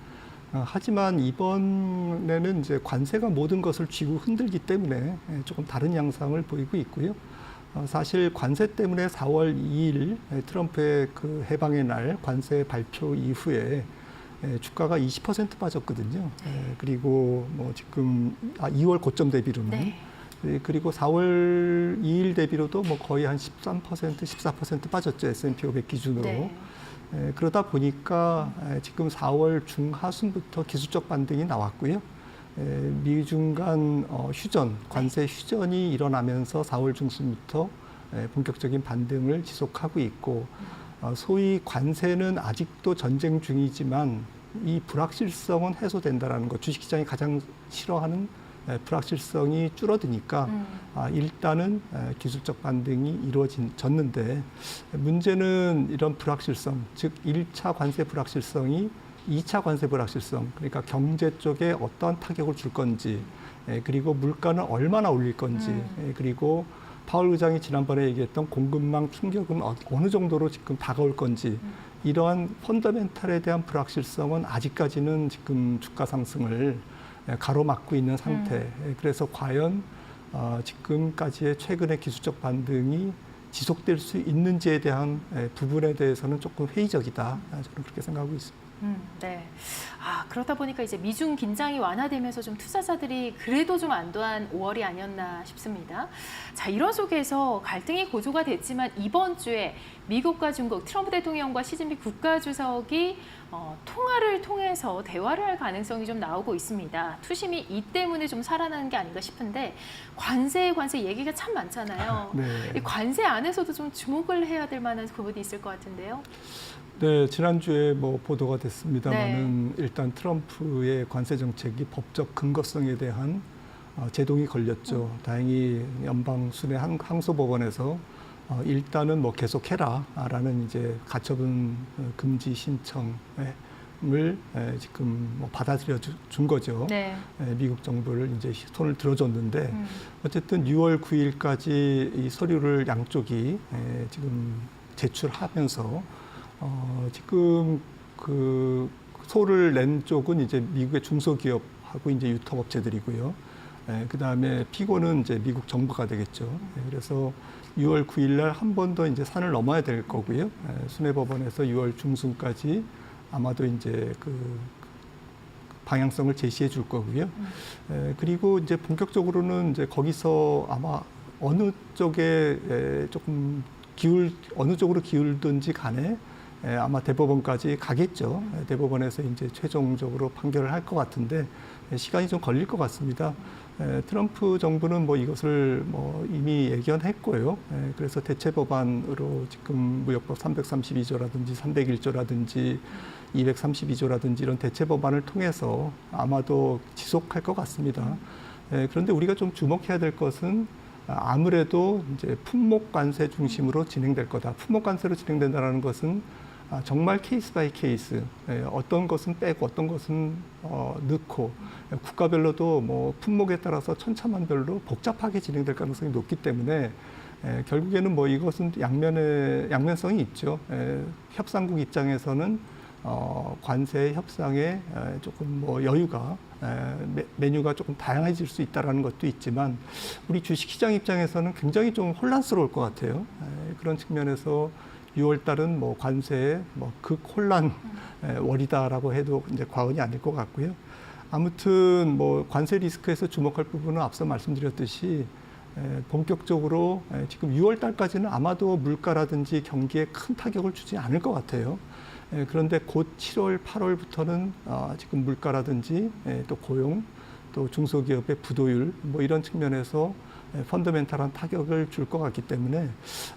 하지만 이번에는 이제 관세가 모든 것을 쥐고 흔들기 때문에 조금 다른 양상을 보이고 있고요. 사실 관세 때문에 4월 2일 트럼프의 그 해방의 날 관세 발표 이후에 주가가 20% 빠졌거든요. 그리고 지금 2월 고점 대비로는. 네. 그리고 4월 2일 대비로도 거의 한 13%, 14% 빠졌죠. S&P 500 기준으로. 네. 그러다 보니까 지금 4월 중하순부터 기술적 반등이 나왔고요. 미중 간 휴전, 관세 휴전이 일어나면서 4월 중순부터 본격적인 반등을 지속하고 있고, 소위 관세는 아직도 전쟁 중이지만 이 불확실성은 해소된다라는 것, 주식시장이 가장 싫어하는 불확실성이 줄어드니까 일단은 기술적 반등이 이루어졌는데 문제는 이런 불확실성, 즉 1차 관세 불확실성이 2차 관세 불확실성, 그러니까 경제 쪽에 어떤 타격을 줄 건지, 그리고 물가는 얼마나 올릴 건지, 그리고 파월 의장이 지난번에 얘기했던 공급망 충격은 어느 정도로 지금 다가올 건지, 이러한 펀더멘탈에 대한 불확실성은 아직까지는 지금 주가 상승을 가로막고 있는 상태. 그래서 과연 지금까지의 최근의 기술적 반등이 지속될 수 있는지에 대한 부분에 대해서는 조금 회의적이다. 저는 그렇게 생각하고 있습니다. 네. 그렇다 보니까 이제 미중 긴장이 완화되면서 좀 투자자들이 그래도 좀 안도한 5월이 아니었나 싶습니다. 자, 이런 속에서 갈등이 고조가 됐지만 이번 주에 미국과 중국 트럼프 대통령과 시진핑 국가주석이 통화를 통해서 대화를 할 가능성이 좀 나오고 있습니다. 투심이 이 때문에 좀 살아나는 게 아닌가 싶은데 관세 얘기가 참 많잖아요. 네. 이 관세 안에서도 좀 주목을 해야 될 만한 부분이 있을 것 같은데요. 네, 지난주에 뭐 보도가 됐습니다만은 일단 트럼프의 관세 정책이 법적 근거성에 대한 제동이 걸렸죠. 다행히 연방 순회 항소법원에서 일단은 뭐 계속해라라는 이제 가처분 금지 신청을 지금 뭐 받아들여 준 거죠. 네. 미국 정부를 이제 손을 들어줬는데 어쨌든 6월 9일까지 이 서류를 양쪽이 지금 제출하면서 지금 그 소를 낸 쪽은 이제 미국의 중소기업하고 이제 유통업체들이고요. 그 다음에 피고는 이제 미국 정부가 되겠죠. 그래서 6월 9일 날 한 번 더 이제 산을 넘어야 될 거고요. 순회법원에서 6월 중순까지 아마도 이제 그 방향성을 제시해 줄 거고요. 그리고 이제 본격적으로는 이제 거기서 아마 어느 쪽에 조금 어느 쪽으로 기울든지 간에 아마 대법원까지 가겠죠. 대법원에서 이제 최종적으로 판결을 할 것 같은데 시간이 좀 걸릴 것 같습니다. 트럼프 정부는 뭐 이것을 뭐 이미 예견했고요. 그래서 대체 법안으로 지금 무역법 332조라든지 301조라든지 232조라든지 이런 대체 법안을 통해서 아마도 지속할 것 같습니다. 그런데 우리가 좀 주목해야 될 것은 아무래도 이제 품목 관세 중심으로 진행될 거다. 품목 관세로 진행된다는 것은 정말 케이스 바이 케이스, 어떤 것은 빼고 어떤 것은 넣고 국가별로도 뭐 품목에 따라서 천차만별로 복잡하게 진행될 가능성이 높기 때문에 결국에는 뭐 이것은 양면성이 있죠. 협상국 입장에서는 관세 협상에 조금 뭐 여유가 메뉴가 조금 다양해질 수 있다라는 것도 있지만 우리 주식시장 입장에서는 굉장히 좀 혼란스러울 것 같아요. 그런 측면에서 6월 달은 뭐 관세의 뭐 극혼란 월이다라고 해도 이제 과언이 아닐 것 같고요. 아무튼 뭐 관세 리스크에서 주목할 부분은 앞서 말씀드렸듯이 본격적으로 지금 6월 달까지는 아마도 물가라든지 경기에 큰 타격을 주지 않을 것 같아요. 그런데 곧 7월, 8월부터는 지금 물가라든지 또 고용, 또 중소기업의 부도율 뭐 이런 측면에서 펀더멘탈한 타격을 줄 것 같기 때문에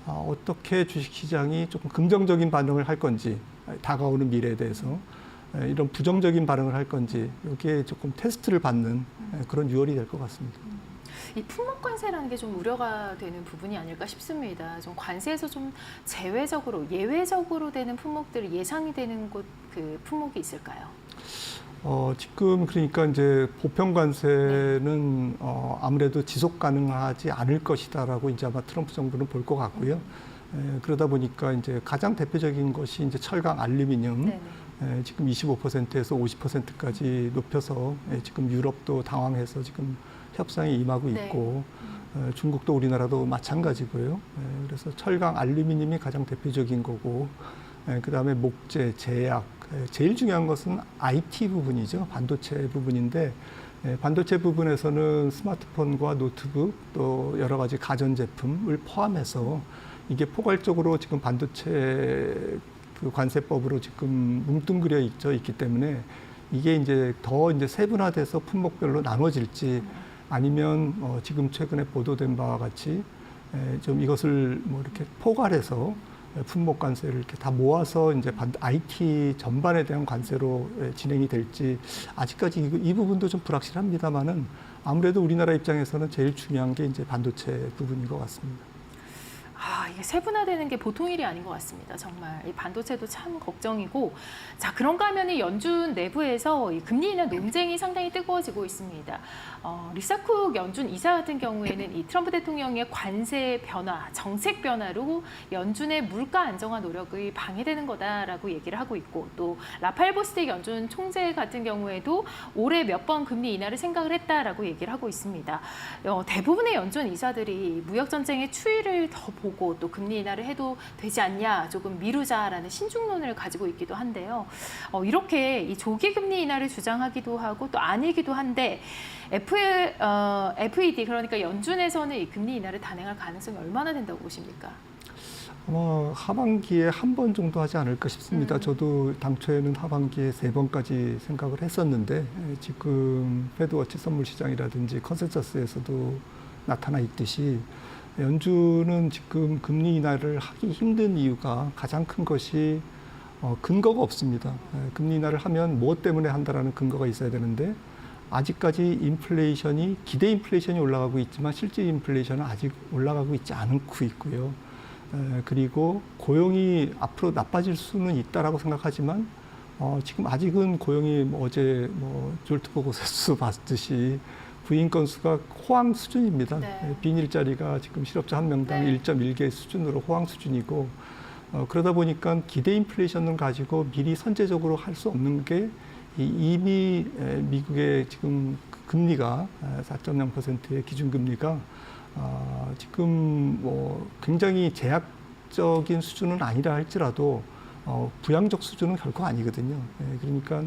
어떻게 주식시장이 조금 긍정적인 반응을 할 건지 다가오는 미래에 대해서 이런 부정적인 반응을 할 건지 여기에 조금 테스트를 받는 그런 6월이 될 것 같습니다. 이 품목 관세라는 게 좀 우려가 되는 부분이 아닐까 싶습니다. 좀 관세에서 좀 제외적으로 예외적으로 되는 품목들 예상이 되는 그 품목이 있을까요? 지금 그러니까 이제 보편 관세는 아무래도 지속 가능하지 않을 것이다라고 이제 아마 트럼프 정부는 볼 것 같고요. 그러다 보니까 이제 가장 대표적인 것이 이제 철강, 알루미늄 지금 25%에서 50%까지 높여서 지금 유럽도 당황해서 지금 협상에 임하고 있고 중국도 우리나라도 마찬가지고요. 그래서 철강, 알루미늄이 가장 대표적인 거고 그다음에 목재, 제약, 제일 중요한 것은 IT 부분이죠. 반도체 부분인데 반도체 부분에서는 스마트폰과 노트북 또 여러 가지 가전제품을 포함해서 이게 포괄적으로 지금 반도체 그 관세법으로 지금 뭉뚱그려 있기 때문에 이게 이제 더 이제 세분화돼서 품목별로 나눠질지 아니면 지금 최근에 보도된 바와 같이 좀 이것을 뭐 이렇게 포괄해서 품목 관세를 이렇게 다 모아서 이제 IT 전반에 대한 관세로 진행이 될지 아직까지 이 부분도 좀 불확실합니다만은 아무래도 우리나라 입장에서는 제일 중요한 게 이제 반도체 부분인 것 같습니다. 이게 세분화되는 게 보통 일이 아닌 것 같습니다. 정말 이 반도체도 참 걱정이고, 자 그런가 하면 이 연준 내부에서 이 금리 인하 논쟁이 상당히 뜨거워지고 있습니다. 리사쿡 연준 이사 같은 경우에는 이 트럼프 대통령의 관세 변화, 정책 변화로 연준의 물가 안정화 노력이 방해되는 거다라고 얘기를 하고 있고, 또 라파엘 보스틱 연준 총재 같은 경우에도 올해 몇 번 금리 인하를 생각을 했다라고 얘기를 하고 있습니다. 대부분의 연준 이사들이 무역 전쟁의 추이를 더 보고 또 금리 인하를 해도 되지 않냐, 조금 미루자라는 신중론을 가지고 있기도 한데요. 이렇게 이 조기 금리 인하를 주장하기도 하고 또 아니기도 한데 FED 그러니까 연준에서는 이 금리 인하를 단행할 가능성이 얼마나 된다고 보십니까? 아마 하반기에 한 번 정도 하지 않을까 싶습니다. 저도 당초에는 하반기에 3번까지 생각을 했었는데 지금 패드워치 선물 시장이라든지 컨센서스에서도 나타나 있듯이 연준은 지금 금리 인하를 하기 힘든 이유가 가장 큰 것이 근거가 없습니다. 금리 인하를 하면 무엇 때문에 한다라는 근거가 있어야 되는데 아직까지 인플레이션이 기대 인플레이션이 올라가고 있지만 실제 인플레이션은 아직 올라가고 있지 않고 있고요. 그리고 고용이 앞으로 나빠질 수는 있다라고 생각하지만 지금 아직은 고용이 어제 졸트 보고서 봤듯이 부인 건수가 호황 수준입니다. 네. 빈 일자리가 지금 실업자 한 명당 네. 1.1개 수준으로 호황 수준이고 그러다 보니까 기대 인플레이션을 가지고 미리 선제적으로 할 수 없는 게 이미 미국의 지금 금리가 4.0%의 기준금리가 지금 굉장히 제약적인 수준은 아니라 할지라도 부양적 수준은 결코 아니거든요. 그러니까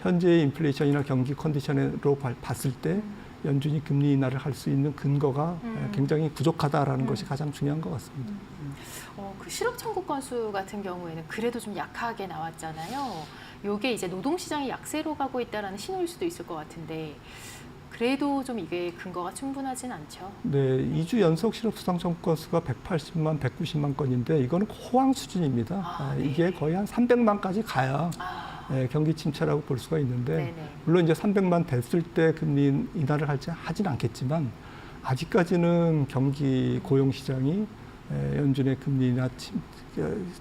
현재의 인플레이션이나 경기 컨디션으로 봤을 때 연준이 금리 인하를 할 수 있는 근거가 굉장히 부족하다라는 것이 가장 중요한 것 같습니다. 그 실업 청구 건수 같은 경우에는 그래도 좀 약하게 나왔잖아요. 이게 이제 노동시장이 약세로 가고 있다는 신호일 수도 있을 것 같은데 그래도 좀 이게 근거가 충분하진 않죠. 네, 2주 연속 실업 수당 청구 건수가 180만, 190만 건인데 이거는 호황 수준입니다. 네. 이게 거의 한 300만까지 가야 경기 침체라고 볼 수가 있는데 네네. 물론 이제 300만 됐을 때 금리 인하를 하진 않겠지만 아직까지는 경기 고용 시장이 연준의 금리 인하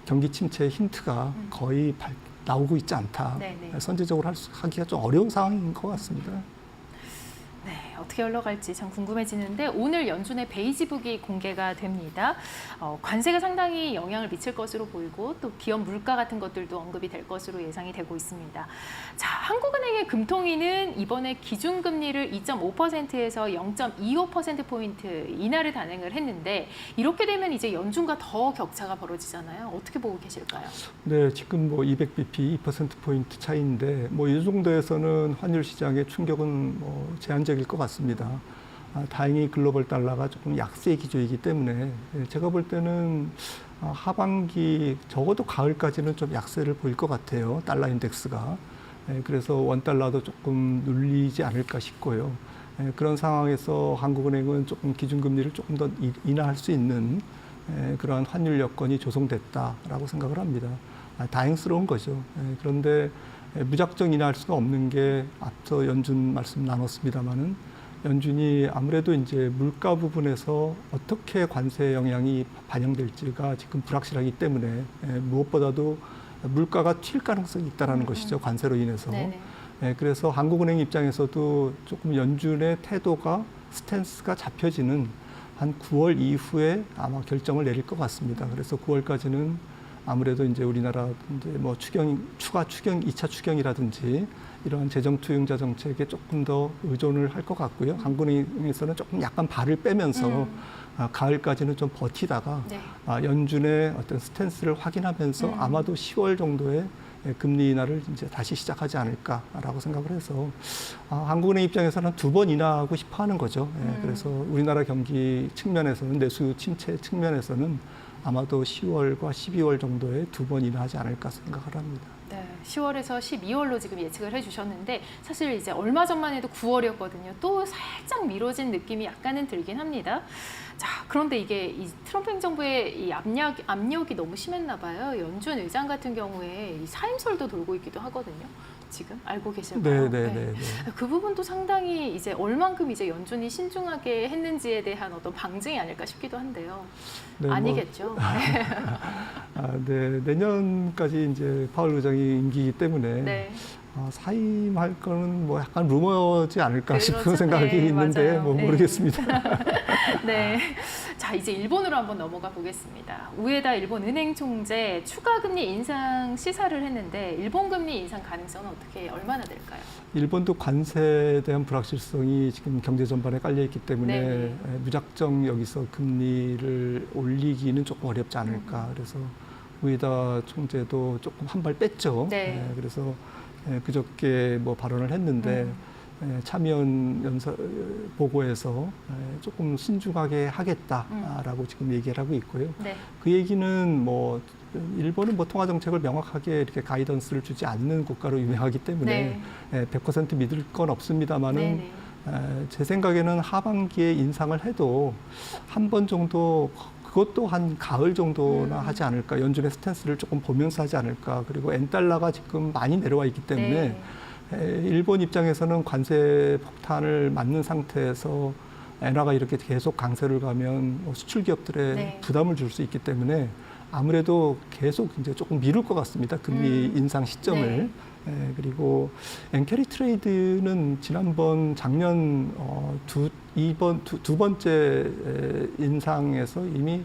경기 침체의 힌트가 거의 나오고 있지 않다. 네네. 선제적으로 하기가 좀 어려운 상황인 것 같습니다. 네, 어떻게 흘러갈지 참 궁금해지는데 오늘 연준의 베이지북이 공개가 됩니다. 관세가 상당히 영향을 미칠 것으로 보이고 또 기업 물가 같은 것들도 언급이 될 것으로 예상이 되고 있습니다. 자, 한국은행의 금통위는 이번에 기준금리를 2.5%에서 0.25%포인트 인하를 단행을 했는데 이렇게 되면 이제 연준과 더 격차가 벌어지잖아요. 어떻게 보고 계실까요? 네, 지금 200bp 2%포인트 차이인데 이 정도에서는 환율 시장의 충격은 제한적일 것 같습니다. 다행히 글로벌 달러가 조금 약세 기조이기 때문에 제가 볼 때는 하반기 적어도 가을까지는 좀 약세를 보일 것 같아요. 달러 인덱스가. 그래서 원달러도 조금 눌리지 않을까 싶고요. 그런 상황에서 한국은행은 조금 기준금리를 조금 더 인하할 수 있는 그러한 환율 여건이 조성됐다라고 생각을 합니다. 다행스러운 거죠. 그런데 무작정 인하할 수가 없는 게 앞서 연준 말씀 나눴습니다마는 연준이 아무래도 이제 물가 부분에서 어떻게 관세 영향이 반영될지가 지금 불확실하기 때문에 무엇보다도 물가가 튈 가능성이 있다라는 것이죠. 관세로 인해서. 그래서 한국은행 입장에서도 조금 연준의 태도가 스탠스가 잡혀지는 한 9월 이후에 아마 결정을 내릴 것 같습니다. 그래서 9월까지는 아무래도 이제 우리나라 이제 추가 추경, 2차 추경이라든지 이러한 재정 투융자 정책에 조금 더 의존을 할 것 같고요. 한국은행에서는 조금 약간 발을 빼면서 가을까지는 좀 버티다가 연준의 어떤 스탠스를 확인하면서 아마도 10월 정도에 금리 인하를 이제 다시 시작하지 않을까라고 생각을 해서 한국은행 입장에서는 2번 인하하고 싶어 하는 거죠. 그래서 우리나라 경기 측면에서는 내수 침체 측면에서는 아마도 10월과 12월 정도에 2번 인하하지 않을까 생각을 합니다. 네, 10월에서 12월로 지금 예측을 해주셨는데 사실 이제 얼마 전만 해도 9월이었거든요. 또 살짝 미뤄진 느낌이 약간은 들긴 합니다. 자, 그런데 이게 이 트럼프 행정부의 이 압력이 너무 심했나 봐요. 연준 의장 같은 경우에 이 사임설도 돌고 있기도 하거든요. 지금 알고 계실까요? 네. 그 부분도 상당히 이제 얼만큼 이제 연준이 신중하게 했는지에 대한 어떤 방증이 아닐까 싶기도 한데요. 네, 아니겠죠. 네, 내년까지 이제 파월 의장이 임기이기 때문에 네. 사임할 거는 뭐 약간 루머지 않을까 싶은 그렇죠. 생각이 네, 있는데 맞아요. 뭐 네. 모르겠습니다. 네. 자, 이제 일본으로 한번 넘어가 보겠습니다. 우에다 일본 은행 총재 추가 금리 인상 시사를 했는데 일본 금리 인상 가능성은 어떻게 얼마나 될까요? 일본도 관세에 대한 불확실성이 지금 경제 전반에 깔려 있기 때문에 네. 무작정 여기서 금리를 올리기는 조금 어렵지 않을까. 그래서 우에다 총재도 조금 한 발 뺐죠. 네. 그래서 그저께 뭐 발언을 했는데 참여연 보고에서 조금 신중하게 하겠다라고 지금 얘기를 하고 있고요. 네. 그 얘기는 뭐 일본은 뭐 통화 정책을 명확하게 이렇게 가이던스를 주지 않는 국가로 유명하기 때문에 100% 믿을 건 없습니다만은 제 생각에는 하반기에 인상을 해도 한 번 정도 그것도 한 가을 정도나 하지 않을까. 연준의 스탠스를 조금 보면서 하지 않을까. 그리고 엔달러가 지금 많이 내려와 있기 때문에 일본 입장에서는 관세 폭탄을 맞는 상태에서 엔화가 이렇게 계속 강세를 가면 수출 기업들에 부담을 줄 수 있기 때문에 아무래도 계속 이제 조금 미룰 것 같습니다. 금리 인상 시점을. 그리고 엔캐리 트레이드는 지난번 작년 두 번째 인상에서 이미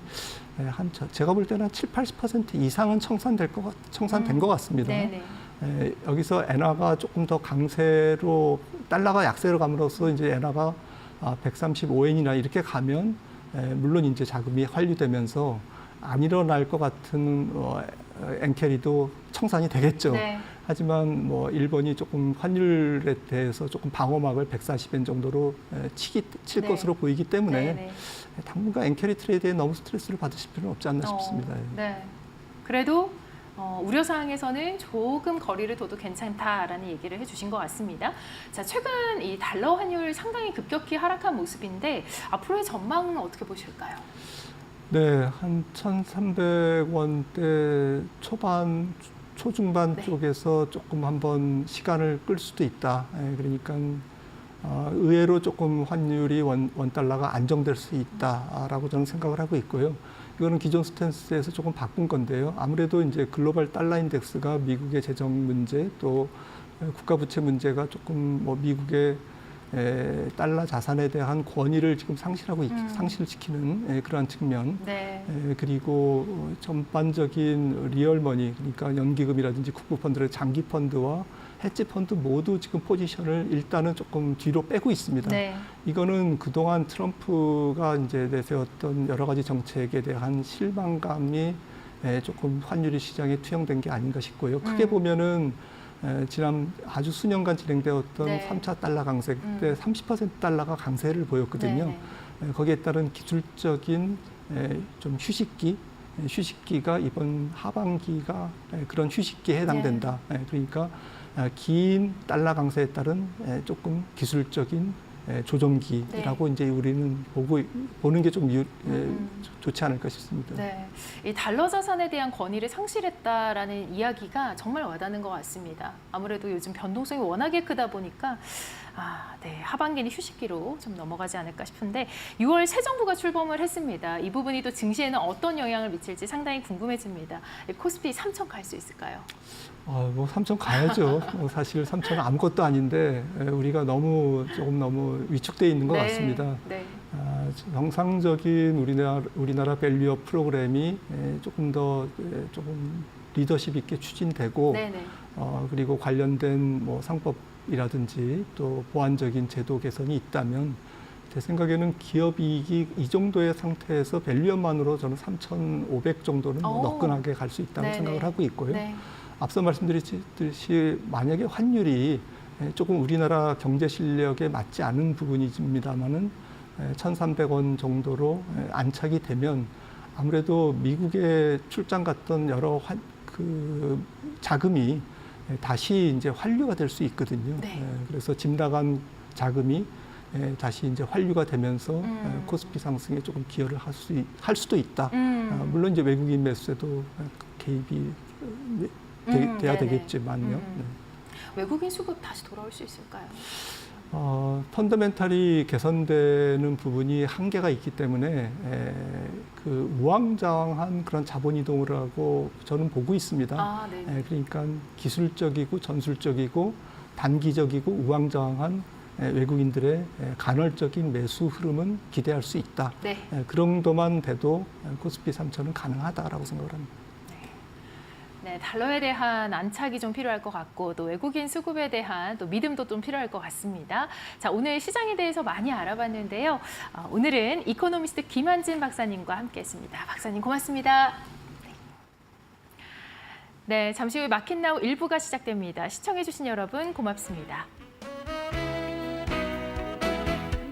제가 볼 때는 7-80% 이상은 청산된 것 같습니다. 여기서 엔화가 조금 더 강세로 달러가 약세로 감으로써 이제 엔화가 135엔이나 이렇게 가면 물론 이제 자금이 환류되면서 안 일어날 것 같은 엔캐리도 청산이 되겠죠. 하지만 뭐 일본이 조금 환율에 대해서 조금 방어막을 140엔 정도로 칠 것으로 보이기 때문에 당분간 엔캐리 트레이드에 너무 스트레스를 받으실 필요는 없지 않나 싶습니다. 네. 그래도 우려 사항에서는 조금 거리를 둬도 괜찮다라는 얘기를 해주신 것 같습니다. 자, 최근 이 달러 환율 상당히 급격히 하락한 모습인데 앞으로의 전망은 어떻게 보실까요? 네, 한 1,300원대 초중반 쪽에서 조금 한번 시간을 끌 수도 있다. 그러니까 의외로 조금 환율이 원달러가 안정될 수 있다라고 저는 생각을 하고 있고요. 이거는 기존 스탠스에서 조금 바꾼 건데요. 아무래도 이제 글로벌 달러 인덱스가 미국의 재정 문제 또 국가 부채 문제가 조금 뭐 미국의 달러 자산에 대한 권위를 지금 상실시키는 그러한 측면. 그리고 전반적인 리얼머니 그러니까 연기금이라든지 국부펀드의 장기 펀드와 헤지 펀드 모두 지금 포지션을 일단은 조금 뒤로 빼고 있습니다. 이거는 그동안 트럼프가 이제 내세웠던 여러 가지 정책에 대한 실망감이 조금 환율 시장에 투영된 게 아닌가 싶고요. 크게 보면은 지난 아주 수년간 진행되었던 3차 달러 강세 때 30% 달러가 강세를 보였거든요. 거기에 따른 기술적인 좀 휴식기가 이번 하반기가 그런 휴식기에 해당된다. 그러니까 긴 달러 강세에 따른 조금 기술적인 조정기라고 이제 우리는 보는 게 좀 좋지 않을까 싶습니다. 이 달러 자산에 대한 권위를 상실했다라는 이야기가 정말 와닿는 것 같습니다. 아무래도 요즘 변동성이 워낙에 크다 보니까 하반기는 휴식기로 좀 넘어가지 않을까 싶은데 6월 새 정부가 출범을 했습니다. 이 부분이 또 증시에는 어떤 영향을 미칠지 상당히 궁금해집니다. 코스피 3천 갈 수 있을까요? 뭐 3천 가야죠. 사실 3천은 아무것도 아닌데 우리가 너무 위축돼 있는 것 같습니다. 정상적인 우리나라 밸류업 프로그램이 조금 리더십 있게 추진되고 그리고 관련된 뭐 상법이라든지 또 보완적인 제도 개선이 있다면 제 생각에는 기업 이익이 이 정도의 상태에서 밸류업만으로 저는 3,500 정도는 너끈하게 갈 수 있다고 생각을 하고 있고요. 앞서 말씀드렸듯이 만약에 환율이 조금 우리나라 경제 실력에 맞지 않은 부분입니다만은 1,300원 정도로 안착이 되면 아무래도 미국에 출장 갔던 여러 자금이 다시 이제 환류가 될 수 있거든요. 그래서 집 나간 자금이 다시 이제 환류가 되면서 코스피 상승에 조금 기여를 할 수도 있다. 물론 이제 외국인 매수에도 개입이 돼야 되겠지만요. 외국인 수급 다시 돌아올 수 있을까요? 펀더멘탈이 개선되는 부분이 한계가 있기 때문에 그 우왕좌왕한 그런 자본 이동을 하고 저는 보고 있습니다. 네. 그러니까 기술적이고 전술적이고 단기적이고 우왕좌왕한 외국인들의 간헐적인 매수 흐름은 기대할 수 있다. 네. 그 정도만 돼도 코스피 3천은 가능하다라고 생각을 합니다. 네, 달러에 대한 안착이 좀 필요할 것 같고 또 외국인 수급에 대한 또 믿음도 좀 필요할 것 같습니다. 자, 오늘 시장에 대해서 많이 알아봤는데요. 오늘은 이코노미스트 김한진 박사님과 함께했습니다. 박사님 고맙습니다. 네, 잠시 후에 마켓나우 1부가 시작됩니다. 시청해주신 여러분 고맙습니다.